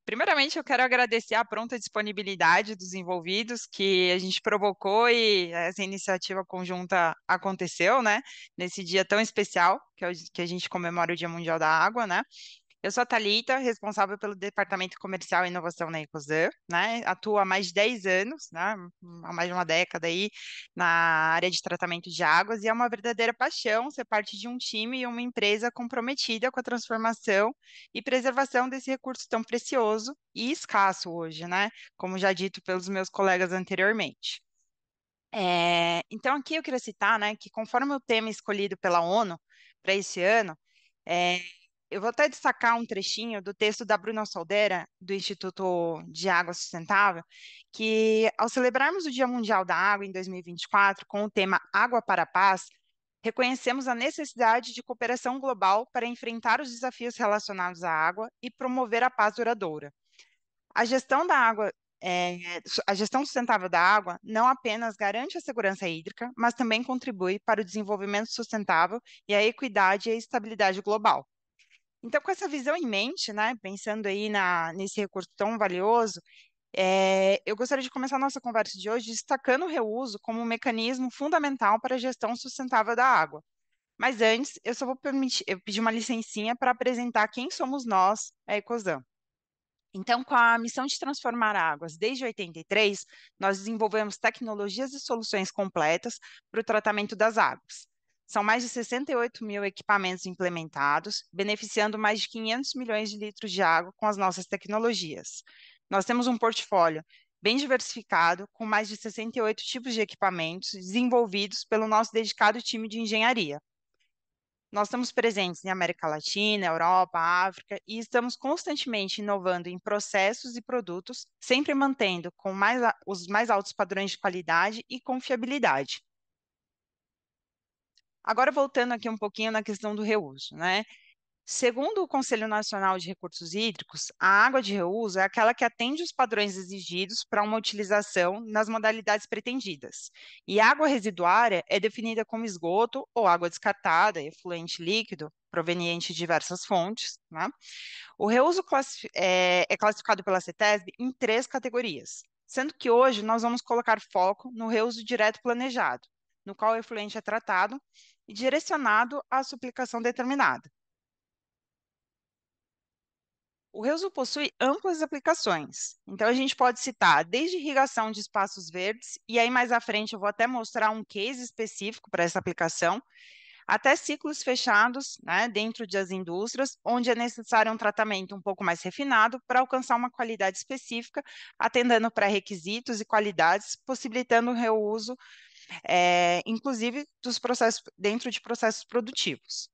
Primeiramente, eu quero agradecer a pronta disponibilidade dos envolvidos, que a gente provocou e essa iniciativa conjunta aconteceu, né? Nesse dia tão especial, que a gente comemora o Dia Mundial da Água, né? Eu sou a Thalita, responsável pelo Departamento Comercial e Inovação na Ecosan, né? Atuo há mais de 10 anos, né? Há mais de uma década aí na área de tratamento de águas e é uma verdadeira paixão ser parte de um time e uma empresa comprometida com a transformação e preservação desse recurso tão precioso e escasso hoje, né? Como já dito pelos meus colegas anteriormente. Então, aqui eu queria citar, né, que conforme o tema escolhido pela ONU para esse ano, é, eu vou até destacar um trechinho do texto da Bruna Soldera, do Instituto de Água Sustentável, que ao celebrarmos o Dia Mundial da Água em 2024, com o tema Água para a Paz, reconhecemos a necessidade de cooperação global para enfrentar os desafios relacionados à água e promover a paz duradoura. A gestão da água, a gestão sustentável da água não apenas garante a segurança hídrica, mas também contribui para o desenvolvimento sustentável e a equidade e a estabilidade global. Então, com essa visão em mente, né, pensando aí nesse recurso tão valioso, eu gostaria de começar a nossa conversa de hoje destacando o reuso como um mecanismo fundamental para a gestão sustentável da água. Mas antes, eu só vou pedir uma licencinha para apresentar quem somos nós, a Ecosan. Então, com a missão de transformar águas desde 83, nós desenvolvemos tecnologias e soluções completas para o tratamento das águas. São mais de 68 mil equipamentos implementados, beneficiando mais de 500 milhões de litros de água com as nossas tecnologias. Nós temos um portfólio bem diversificado, com mais de 68 tipos de equipamentos desenvolvidos pelo nosso dedicado time de engenharia. Nós estamos presentes em América Latina, Europa, África e estamos constantemente inovando em processos e produtos, sempre mantendo com os mais altos padrões de qualidade e confiabilidade. Agora, voltando aqui um pouquinho na questão do reuso, né? Segundo o Conselho Nacional de Recursos Hídricos, a água de reuso é aquela que atende os padrões exigidos para uma utilização nas modalidades pretendidas. E água residuária é definida como esgoto ou água descartada, efluente líquido, proveniente de diversas fontes, né? O reuso é classificado pela CETESB em 3 categorias, sendo que hoje nós vamos colocar foco no reuso direto planejado, no qual o efluente é tratado e direcionado à sua aplicação determinada. O reuso possui amplas aplicações, então a gente pode citar desde irrigação de espaços verdes, e aí mais à frente eu vou até mostrar um case específico para essa aplicação, até ciclos fechados, né, dentro das indústrias, onde é necessário um tratamento um pouco mais refinado para alcançar uma qualidade específica, atendendo pré-requisitos e qualidades, possibilitando o reuso, inclusive dentro de processos produtivos.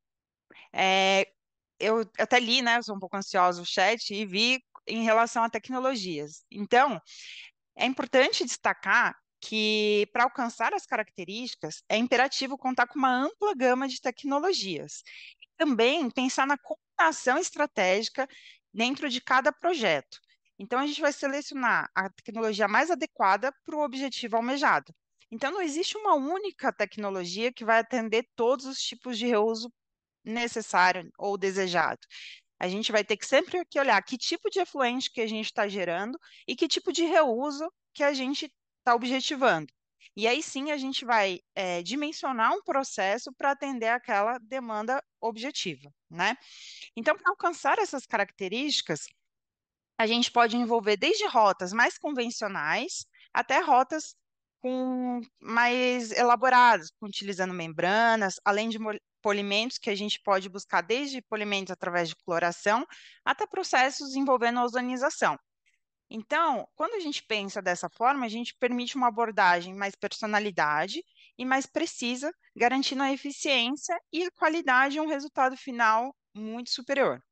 Eu até li, né? Eu sou um pouco ansiosa o chat e vi em relação a tecnologias. Então, é importante destacar que para alcançar as características é imperativo contar com uma ampla gama de tecnologias. E também pensar na combinação estratégica dentro de cada projeto. Então, a gente vai selecionar a tecnologia mais adequada para o objetivo almejado. Então, não existe uma única tecnologia que vai atender todos os tipos de reuso necessário ou desejado. A gente vai ter que sempre aqui olhar que tipo de efluente que a gente está gerando e que tipo de reuso que a gente está objetivando. E aí sim a gente vai dimensionar um processo para atender aquela demanda objetiva, né? Então, para alcançar essas características, a gente pode envolver desde rotas mais convencionais até rotas mais elaboradas, utilizando membranas, além de polimentos que a gente pode buscar desde polimentos através de cloração até processos envolvendo ozonização. Então, quando a gente pensa dessa forma, a gente permite uma abordagem mais personalidade e mais precisa, garantindo a eficiência e a qualidade e um resultado final muito superior.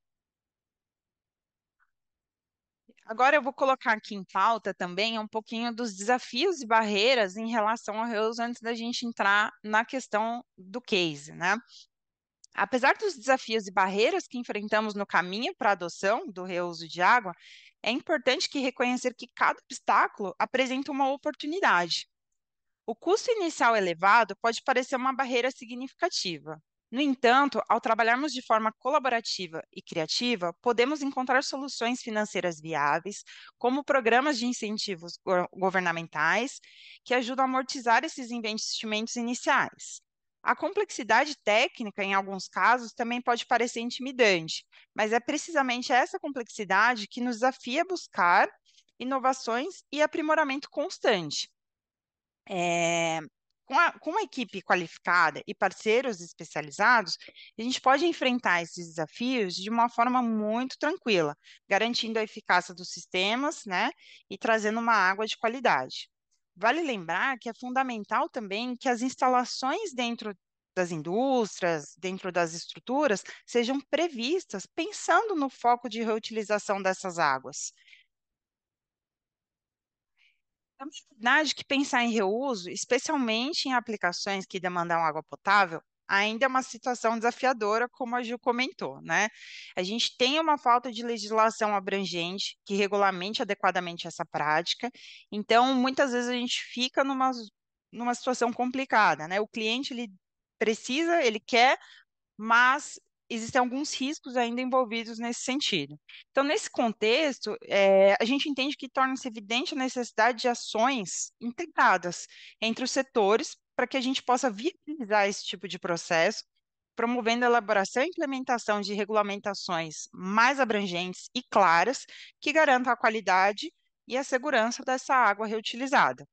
Agora eu vou colocar aqui em pauta também um pouquinho dos desafios e barreiras em relação ao reuso antes da gente entrar na questão do case, né? Apesar dos desafios e barreiras que enfrentamos no caminho para a adoção do reuso de água, é importante reconhecer que cada obstáculo apresenta uma oportunidade. O custo inicial elevado pode parecer uma barreira significativa. No entanto, ao trabalharmos de forma colaborativa e criativa, podemos encontrar soluções financeiras viáveis, como programas de incentivos governamentais, que ajudam a amortizar esses investimentos iniciais. A complexidade técnica, em alguns casos, também pode parecer intimidante, mas é precisamente essa complexidade que nos desafia a buscar inovações e aprimoramento constante. É, com uma equipe qualificada e parceiros especializados, a gente pode enfrentar esses desafios de uma forma muito tranquila, garantindo a eficácia dos sistemas, né, e trazendo uma água de qualidade. Vale lembrar que é fundamental também que as instalações dentro das indústrias, dentro das estruturas, sejam previstas pensando no foco de reutilização dessas águas. É verdade que pensar em reuso, especialmente em aplicações que demandam água potável, ainda é uma situação desafiadora, como a Gil comentou, né? A gente tem uma falta de legislação abrangente que regulamente adequadamente essa prática, então muitas vezes a gente fica numa situação complicada, né? O cliente ele precisa, ele quer, mas existem alguns riscos ainda envolvidos nesse sentido. Então, nesse contexto, a gente entende que torna-se evidente a necessidade de ações integradas entre os setores para que a gente possa viabilizar esse tipo de processo, promovendo a elaboração e implementação de regulamentações mais abrangentes e claras que garantam a qualidade e a segurança dessa água reutilizada.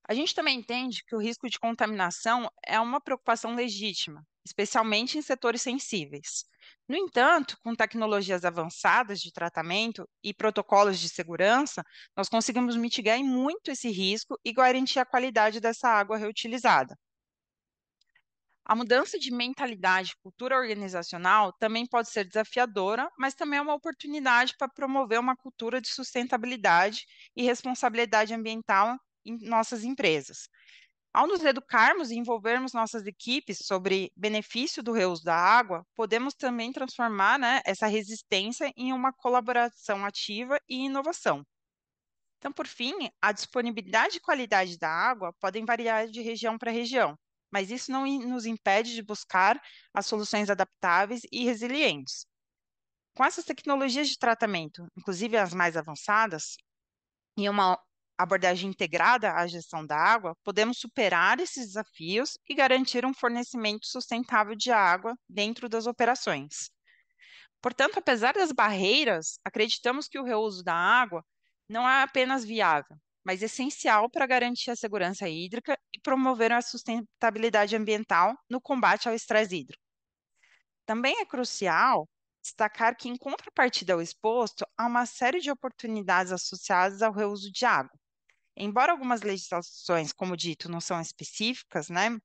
A gente também entende que o risco de contaminação é uma preocupação legítima, especialmente em setores sensíveis. No entanto, com tecnologias avançadas de tratamento e protocolos de segurança, nós conseguimos mitigar em muito esse risco e garantir a qualidade dessa água reutilizada. A mudança de mentalidade e cultura organizacional também pode ser desafiadora, mas também é uma oportunidade para promover uma cultura de sustentabilidade e responsabilidade ambiental em nossas empresas. Ao nos educarmos e envolvermos nossas equipes sobre benefício do reuso da água, podemos também transformar, né, essa resistência em uma colaboração ativa e inovação. Então, por fim, a disponibilidade e qualidade da água podem variar de região para região, mas isso não nos impede de buscar as soluções adaptáveis e resilientes. Com essas tecnologias de tratamento, inclusive as mais avançadas, e uma abordagem integrada à gestão da água, podemos superar esses desafios e garantir um fornecimento sustentável de água dentro das operações. Portanto, apesar das barreiras, acreditamos que o reuso da água não é apenas viável, mas essencial para garantir a segurança hídrica e promover a sustentabilidade ambiental no combate ao estresse hídrico. Também é crucial destacar que, em contrapartida ao exposto, há uma série de oportunidades associadas ao reuso de água. Embora algumas legislações, como dito, não são específicas, né,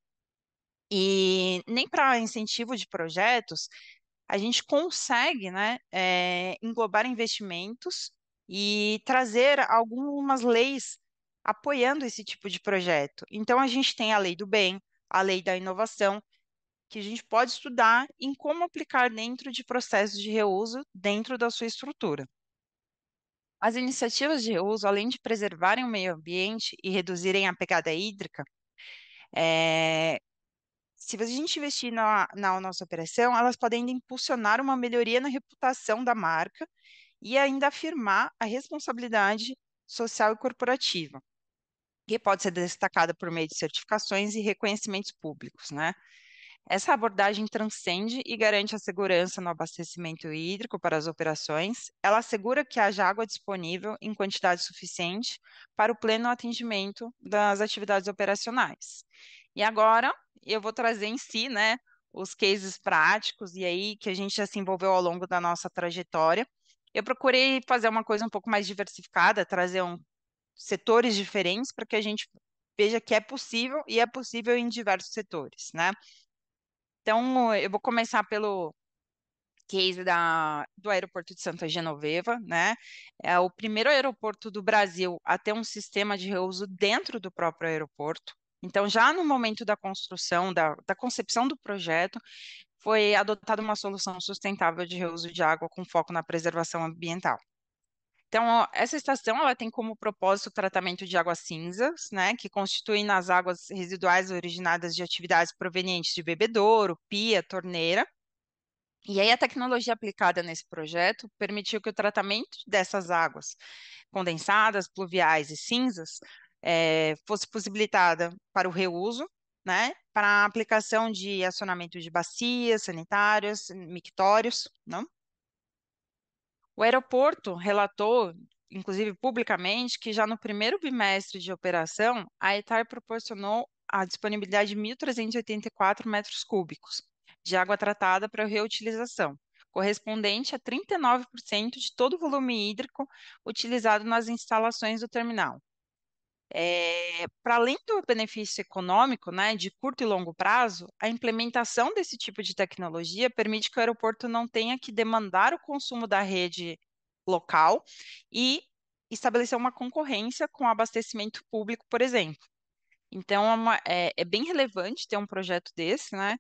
e nem para incentivo de projetos, a gente consegue, né, englobar investimentos e trazer algumas leis apoiando esse tipo de projeto. Então, a gente tem a Lei do Bem, a Lei da Inovação, que a gente pode estudar em como aplicar dentro de processos de reuso dentro da sua estrutura. As iniciativas de reuso, além de preservarem o meio ambiente e reduzirem a pegada hídrica, se a gente investir na nossa operação, elas podem ainda impulsionar uma melhoria na reputação da marca e ainda afirmar a responsabilidade social e corporativa, que pode ser destacada por meio de certificações e reconhecimentos públicos, né? Essa abordagem transcende e garante a segurança no abastecimento hídrico para as operações. Ela assegura que haja água disponível em quantidade suficiente para o pleno atendimento das atividades operacionais. E agora eu vou trazer em si, né, os cases práticos e aí que a gente já se envolveu ao longo da nossa trajetória. Eu procurei fazer uma coisa um pouco mais diversificada, trazer setores diferentes para que a gente veja que é possível e é possível em diversos setores, né? Então, eu vou começar pelo case do aeroporto de Santa Genoveva, né? É o primeiro aeroporto do Brasil a ter um sistema de reuso dentro do próprio aeroporto. Então, já no momento da construção, da concepção do projeto, foi adotada uma solução sustentável de reuso de água com foco na preservação ambiental. Então, ó, essa estação ela tem como propósito o tratamento de águas cinzas, né, que constituem nas águas residuais originadas de atividades provenientes de bebedouro, pia, torneira. E aí a tecnologia aplicada nesse projeto permitiu que o tratamento dessas águas condensadas, pluviais e cinzas fosse possibilitada para o reuso né, para aplicação de acionamento de bacias sanitárias, mictórios, não? O aeroporto relatou, inclusive publicamente, que já no primeiro bimestre de operação, a ETAR proporcionou a disponibilidade de 1.384 metros cúbicos de água tratada para reutilização, correspondente a 39% de todo o volume hídrico utilizado nas instalações do terminal. Para além do benefício econômico, né, de curto e longo prazo, a implementação desse tipo de tecnologia permite que o aeroporto não tenha que demandar o consumo da rede local e estabelecer uma concorrência com o abastecimento público, por exemplo. Então, é bem relevante ter um projeto desse, né?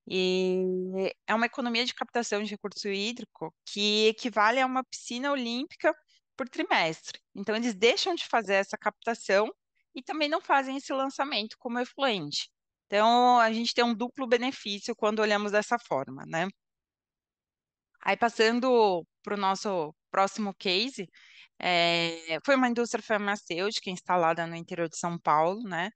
E é uma economia de captação de recurso hídrico que equivale a uma piscina olímpica por trimestre. Então, eles deixam de fazer essa captação e também não fazem esse lançamento como efluente. Então, a gente tem um duplo benefício quando olhamos dessa forma, né? Aí, passando para o nosso próximo case, foi uma indústria farmacêutica instalada no interior de São Paulo, né?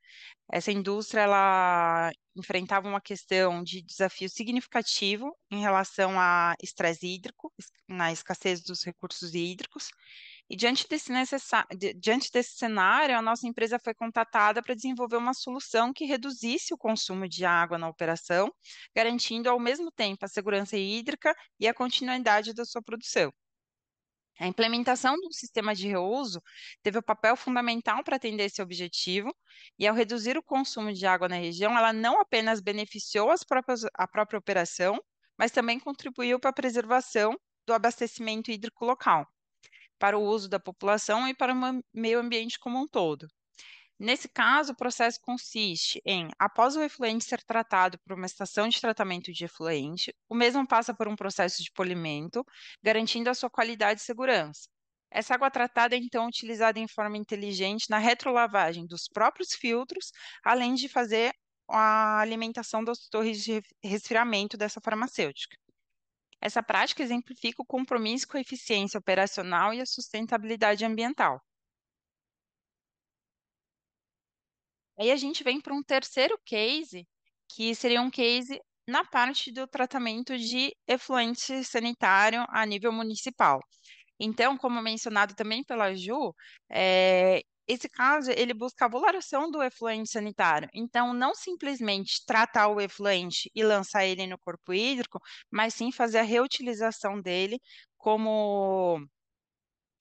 Essa indústria ela enfrentava uma questão de desafio significativo em relação a estresse hídrico, na escassez dos recursos hídricos. E diante desse cenário, a nossa empresa foi contatada para desenvolver uma solução que reduzisse o consumo de água na operação, garantindo ao mesmo tempo a segurança hídrica e a continuidade da sua produção. A implementação do sistema de reuso teve o papel fundamental para atender esse objetivo, e ao reduzir o consumo de água na região, ela não apenas beneficiou a própria operação, mas também contribuiu para a preservação do abastecimento hídrico local, para o uso da população e para o meio ambiente como um todo. Nesse caso, o processo consiste em, após o efluente ser tratado por uma estação de tratamento de efluente, o mesmo passa por um processo de polimento, garantindo a sua qualidade e segurança. Essa água tratada é então utilizada em forma inteligente na retrolavagem dos próprios filtros, além de fazer a alimentação das torres de resfriamento dessa farmacêutica. Essa prática exemplifica o compromisso com a eficiência operacional e a sustentabilidade ambiental. Aí a gente vem para um terceiro case, que seria um case na parte do tratamento de efluente sanitário a nível municipal. Então, como mencionado também pela Ju, esse caso ele busca a valoração do efluente sanitário. Então, não simplesmente tratar o efluente e lançar ele no corpo hídrico, mas sim fazer a reutilização dele como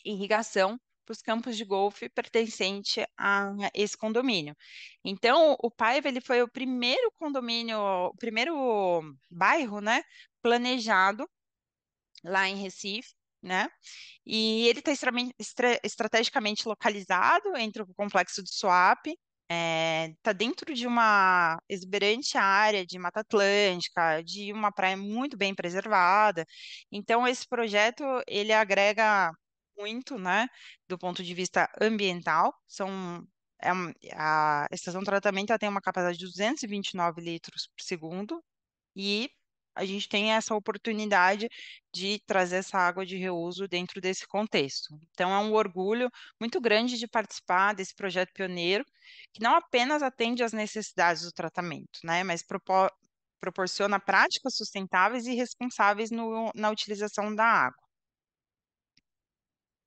irrigação para os campos de golfe pertencente a esse condomínio. Então, o Paiva ele foi o primeiro condomínio, o primeiro bairro, né, planejado lá em Recife, né? E ele está estrategicamente localizado entre o complexo de Suape, está dentro de uma exuberante área de Mata Atlântica, de uma praia muito bem preservada. Então, esse projeto ele agrega muito, né, do ponto de vista ambiental. A estação de tratamento ela tem uma capacidade de 229 litros por segundo e a gente tem essa oportunidade de trazer essa água de reuso dentro desse contexto. Então, é um orgulho muito grande de participar desse projeto pioneiro, que não apenas atende às necessidades do tratamento, né, mas proporciona práticas sustentáveis e responsáveis na utilização da água.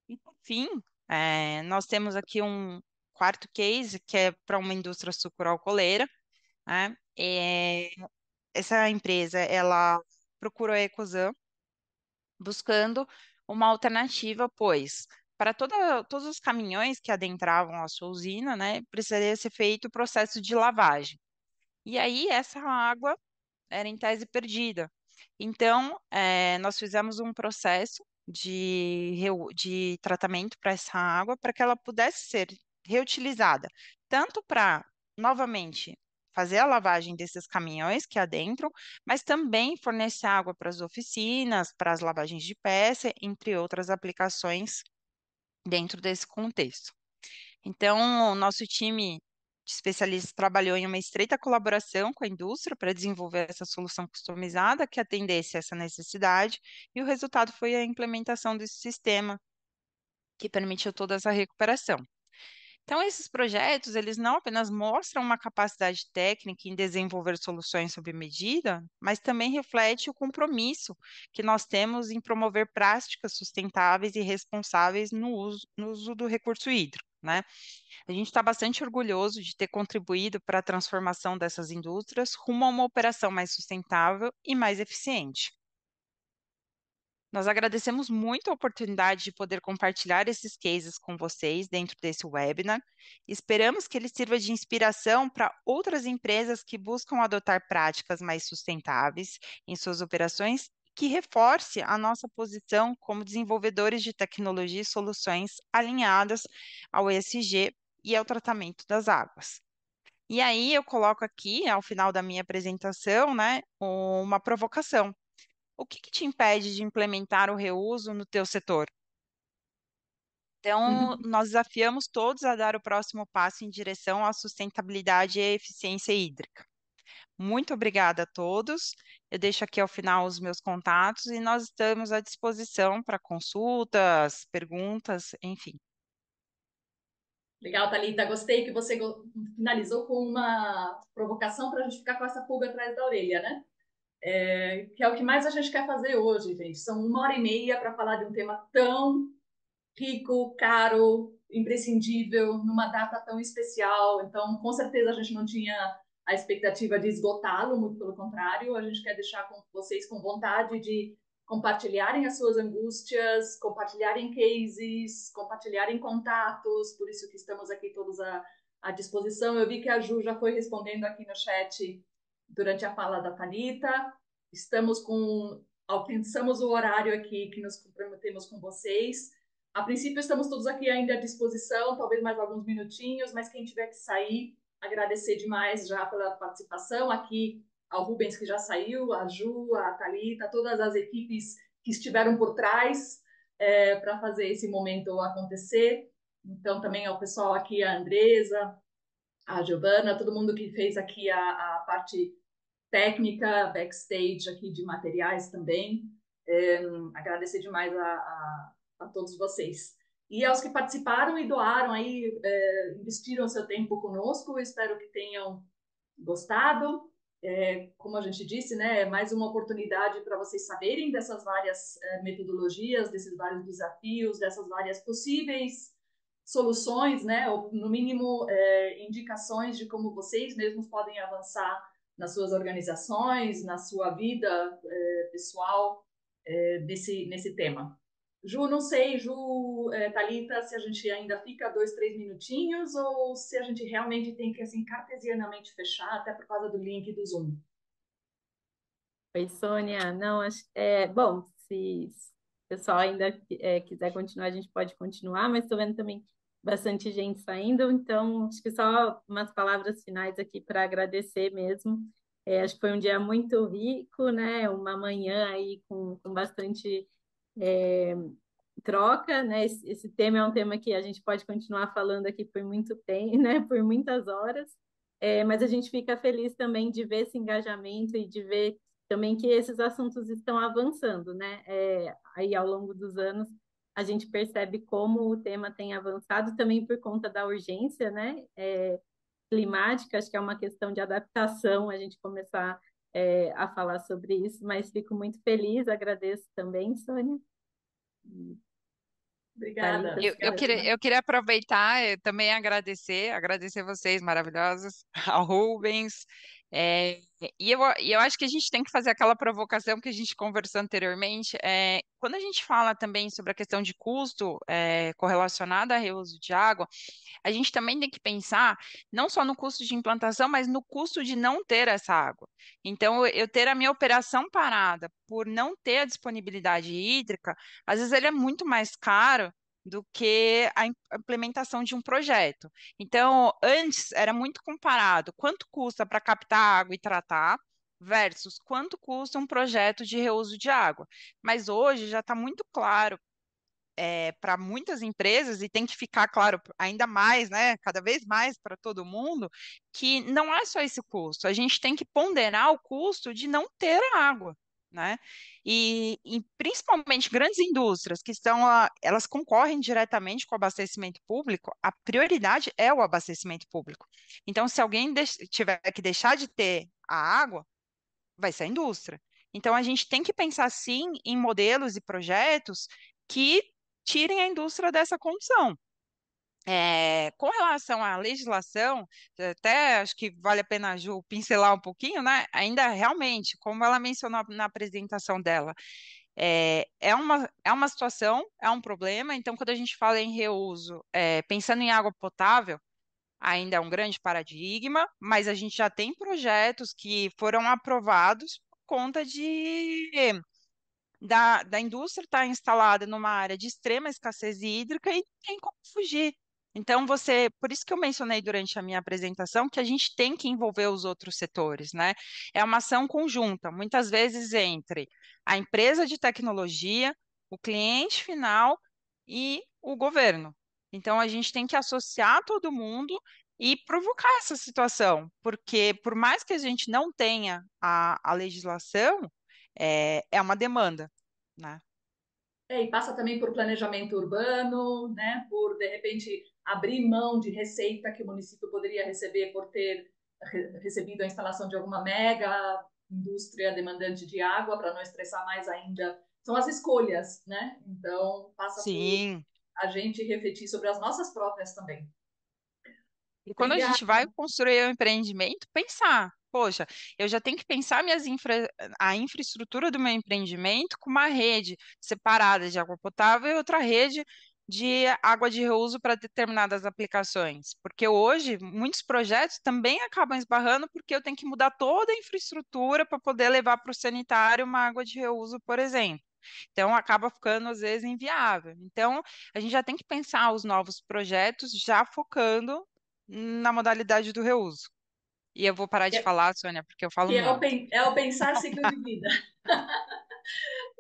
E, por fim, nós temos aqui um quarto case, que é para uma indústria sucroalcooleira, né? Essa empresa, ela procurou a Ecosan buscando uma alternativa, pois para todos os caminhões que adentravam a sua usina, né, precisaria ser feito o processo de lavagem. E aí essa água era em tese perdida. Então, nós fizemos um processo de tratamento para essa água, para que ela pudesse ser reutilizada, tanto para, novamente, fazer a lavagem desses caminhões que adentram, mas também fornecer água para as oficinas, para as lavagens de peça, entre outras aplicações dentro desse contexto. Então, o nosso time de especialistas trabalhou em uma estreita colaboração com a indústria para desenvolver essa solução customizada que atendesse essa necessidade, e o resultado foi a implementação desse sistema que permitiu toda essa recuperação. Então, esses projetos, eles não apenas mostram uma capacidade técnica em desenvolver soluções sob medida, mas também reflete o compromisso que nós temos em promover práticas sustentáveis e responsáveis no uso do recurso hídrico, né? A gente está bastante orgulhoso de ter contribuído para a transformação dessas indústrias rumo a uma operação mais sustentável e mais eficiente. Nós agradecemos muito a oportunidade de poder compartilhar esses cases com vocês dentro desse webinar. Esperamos que ele sirva de inspiração para outras empresas que buscam adotar práticas mais sustentáveis em suas operações, que reforce a nossa posição como desenvolvedores de tecnologia e soluções alinhadas ao ESG e ao tratamento das águas. E aí eu coloco aqui, ao final da minha apresentação, né, uma provocação. O que te impede de implementar o reuso no teu setor? Então, nós desafiamos todos a dar o próximo passo em direção à sustentabilidade e eficiência hídrica. Muito obrigada a todos. Eu deixo aqui ao final os meus contatos e nós estamos à disposição para consultas, perguntas, enfim. Legal, Thalita. Gostei que você finalizou com uma provocação para a gente ficar com essa pulga atrás da orelha, né? Que é o que mais a gente quer fazer hoje, gente. São 1h30 para falar de um tema tão rico, caro, imprescindível, numa data tão especial. Então, com certeza, a gente não tinha a expectativa de esgotá-lo, muito pelo contrário, a gente quer deixar com vocês com vontade de compartilharem as suas angústias, compartilharem cases, compartilharem contatos, por isso que estamos aqui todos à disposição. Eu vi que a Ju já foi respondendo aqui no chat durante a fala da Thalita. Alcançamos o horário aqui que nos comprometemos com vocês. A princípio, estamos todos aqui ainda à disposição, talvez mais alguns minutinhos, mas quem tiver que sair, agradecer demais já pela participação. Aqui ao Rubens, que já saiu, a Ju, a Thalita, todas as equipes que estiveram por trás para fazer esse momento acontecer. Então, também ao pessoal aqui, a Andresa, a Giovana, todo mundo que fez aqui a parte técnica, backstage aqui de materiais também. Agradecer demais a todos vocês. E aos que participaram e doaram aí, investiram seu tempo conosco, espero que tenham gostado. Como a gente disse, né, é mais uma oportunidade para vocês saberem dessas várias metodologias, desses vários desafios, dessas várias possíveis soluções, né, ou no mínimo indicações de como vocês mesmos podem avançar nas suas organizações, na sua vida pessoal nesse tema. Ju, não sei, Ju, Thalita, se a gente ainda fica 2, 3 minutinhos ou se a gente realmente tem que, assim, cartesianamente fechar, até por causa do link do Zoom. Oi, Sônia. Não, bom, se o pessoal ainda quiser continuar, a gente pode continuar, mas estou vendo também bastante gente saindo, então acho que só umas palavras finais aqui para agradecer mesmo. Acho que foi um dia muito rico, né? Uma manhã aí com bastante troca, né? Esse tema é um tema que a gente pode continuar falando aqui por muito tempo, né? Por muitas horas, mas a gente fica feliz também de ver esse engajamento e de ver também que esses assuntos estão avançando, né? Aí ao longo dos anos a gente percebe como o tema tem avançado também por conta da urgência, né? Climática, acho que é uma questão de adaptação a gente começar a falar sobre isso, mas fico muito feliz, agradeço também, Sônia. Obrigada. Eu queria aproveitar e também agradecer vocês maravilhosos, ao Rubens. E eu acho que a gente tem que fazer aquela provocação que a gente conversou anteriormente. Quando a gente fala também sobre a questão de custo correlacionado a reuso de água, a gente também tem que pensar não só no custo de implantação, mas no custo de não ter essa água. Então, eu ter a minha operação parada por não ter a disponibilidade hídrica, às vezes ele é muito mais caro do que a implementação de um projeto. Então, antes era muito comparado quanto custa para captar água e tratar versus quanto custa um projeto de reuso de água. Mas hoje já está muito claro para muitas empresas, e tem que ficar claro ainda mais, né, cada vez mais para todo mundo, que não é só esse custo, a gente tem que ponderar o custo de não ter água. né? E principalmente grandes indústrias que elas concorrem diretamente com o abastecimento público, a prioridade é o abastecimento público. Então, se alguém tiver que deixar de ter a água, vai ser a indústria. Então, a gente tem que pensar, sim, em modelos e projetos que tirem a indústria dessa condição. Com relação à legislação, até acho que vale a pena a Ju pincelar um pouquinho, né? Ainda realmente, como ela mencionou na apresentação dela, é uma situação, é um problema. Então, quando a gente fala em reuso, pensando em água potável, ainda é um grande paradigma, mas a gente já tem projetos que foram aprovados por conta da indústria estar instalada numa área de extrema escassez hídrica e não tem como fugir. Então, por isso que eu mencionei durante a minha apresentação que a gente tem que envolver os outros setores, né? É uma ação conjunta, muitas vezes entre a empresa de tecnologia, o cliente final e o governo. Então, a gente tem que associar todo mundo e provocar essa situação, porque por mais que a gente não tenha a legislação, é uma demanda, né? E passa também por planejamento urbano, né? Por, de repente, abrir mão de receita que o município poderia receber por ter recebido a instalação de alguma mega indústria demandante de água, para não estressar mais ainda. São as escolhas, né? Então, passa por Sim. a gente refletir sobre as nossas próprias também. E quando a Obrigada. gente vai construir um empreendimento, pensar, poxa, eu já tenho que pensar a infraestrutura do meu empreendimento com uma rede separada de água potável e outra rede de água de reuso para determinadas aplicações. Porque hoje, muitos projetos também acabam esbarrando porque eu tenho que mudar toda a infraestrutura para poder levar para o sanitário uma água de reuso, por exemplo. Então, acaba ficando, às vezes, inviável. Então, a gente já tem que pensar os novos projetos já focando na modalidade do reuso. E eu vou parar de falar, Sônia, porque eu falo Que é muito. é o pensar ciclo de vida.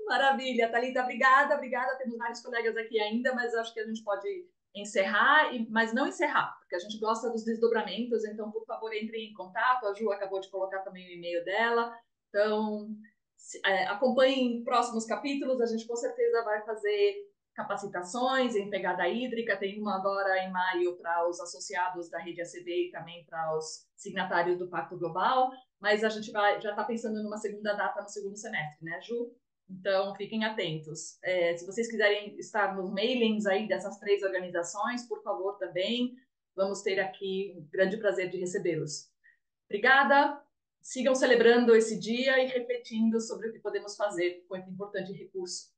Maravilha, Thalita, obrigada, obrigada. Temos vários colegas aqui ainda, mas acho que a gente pode encerrar, mas não encerrar, porque a gente gosta dos desdobramentos, então, por favor, entre em contato. A Ju acabou de colocar também o e-mail dela. Então, acompanhem próximos capítulos, a gente com certeza vai fazer capacitações em pegada hídrica, tem uma agora em maio para os associados da rede ACD e também para os signatários do Pacto Global, mas a gente já está pensando numa segunda data no segundo semestre, né, Ju? Então, fiquem atentos. Se vocês quiserem estar nos mailings aí dessas 3 organizações, por favor, também. Vamos ter aqui um grande prazer de recebê-los. Obrigada. Sigam celebrando esse dia e refletindo sobre o que podemos fazer com esse importante recurso.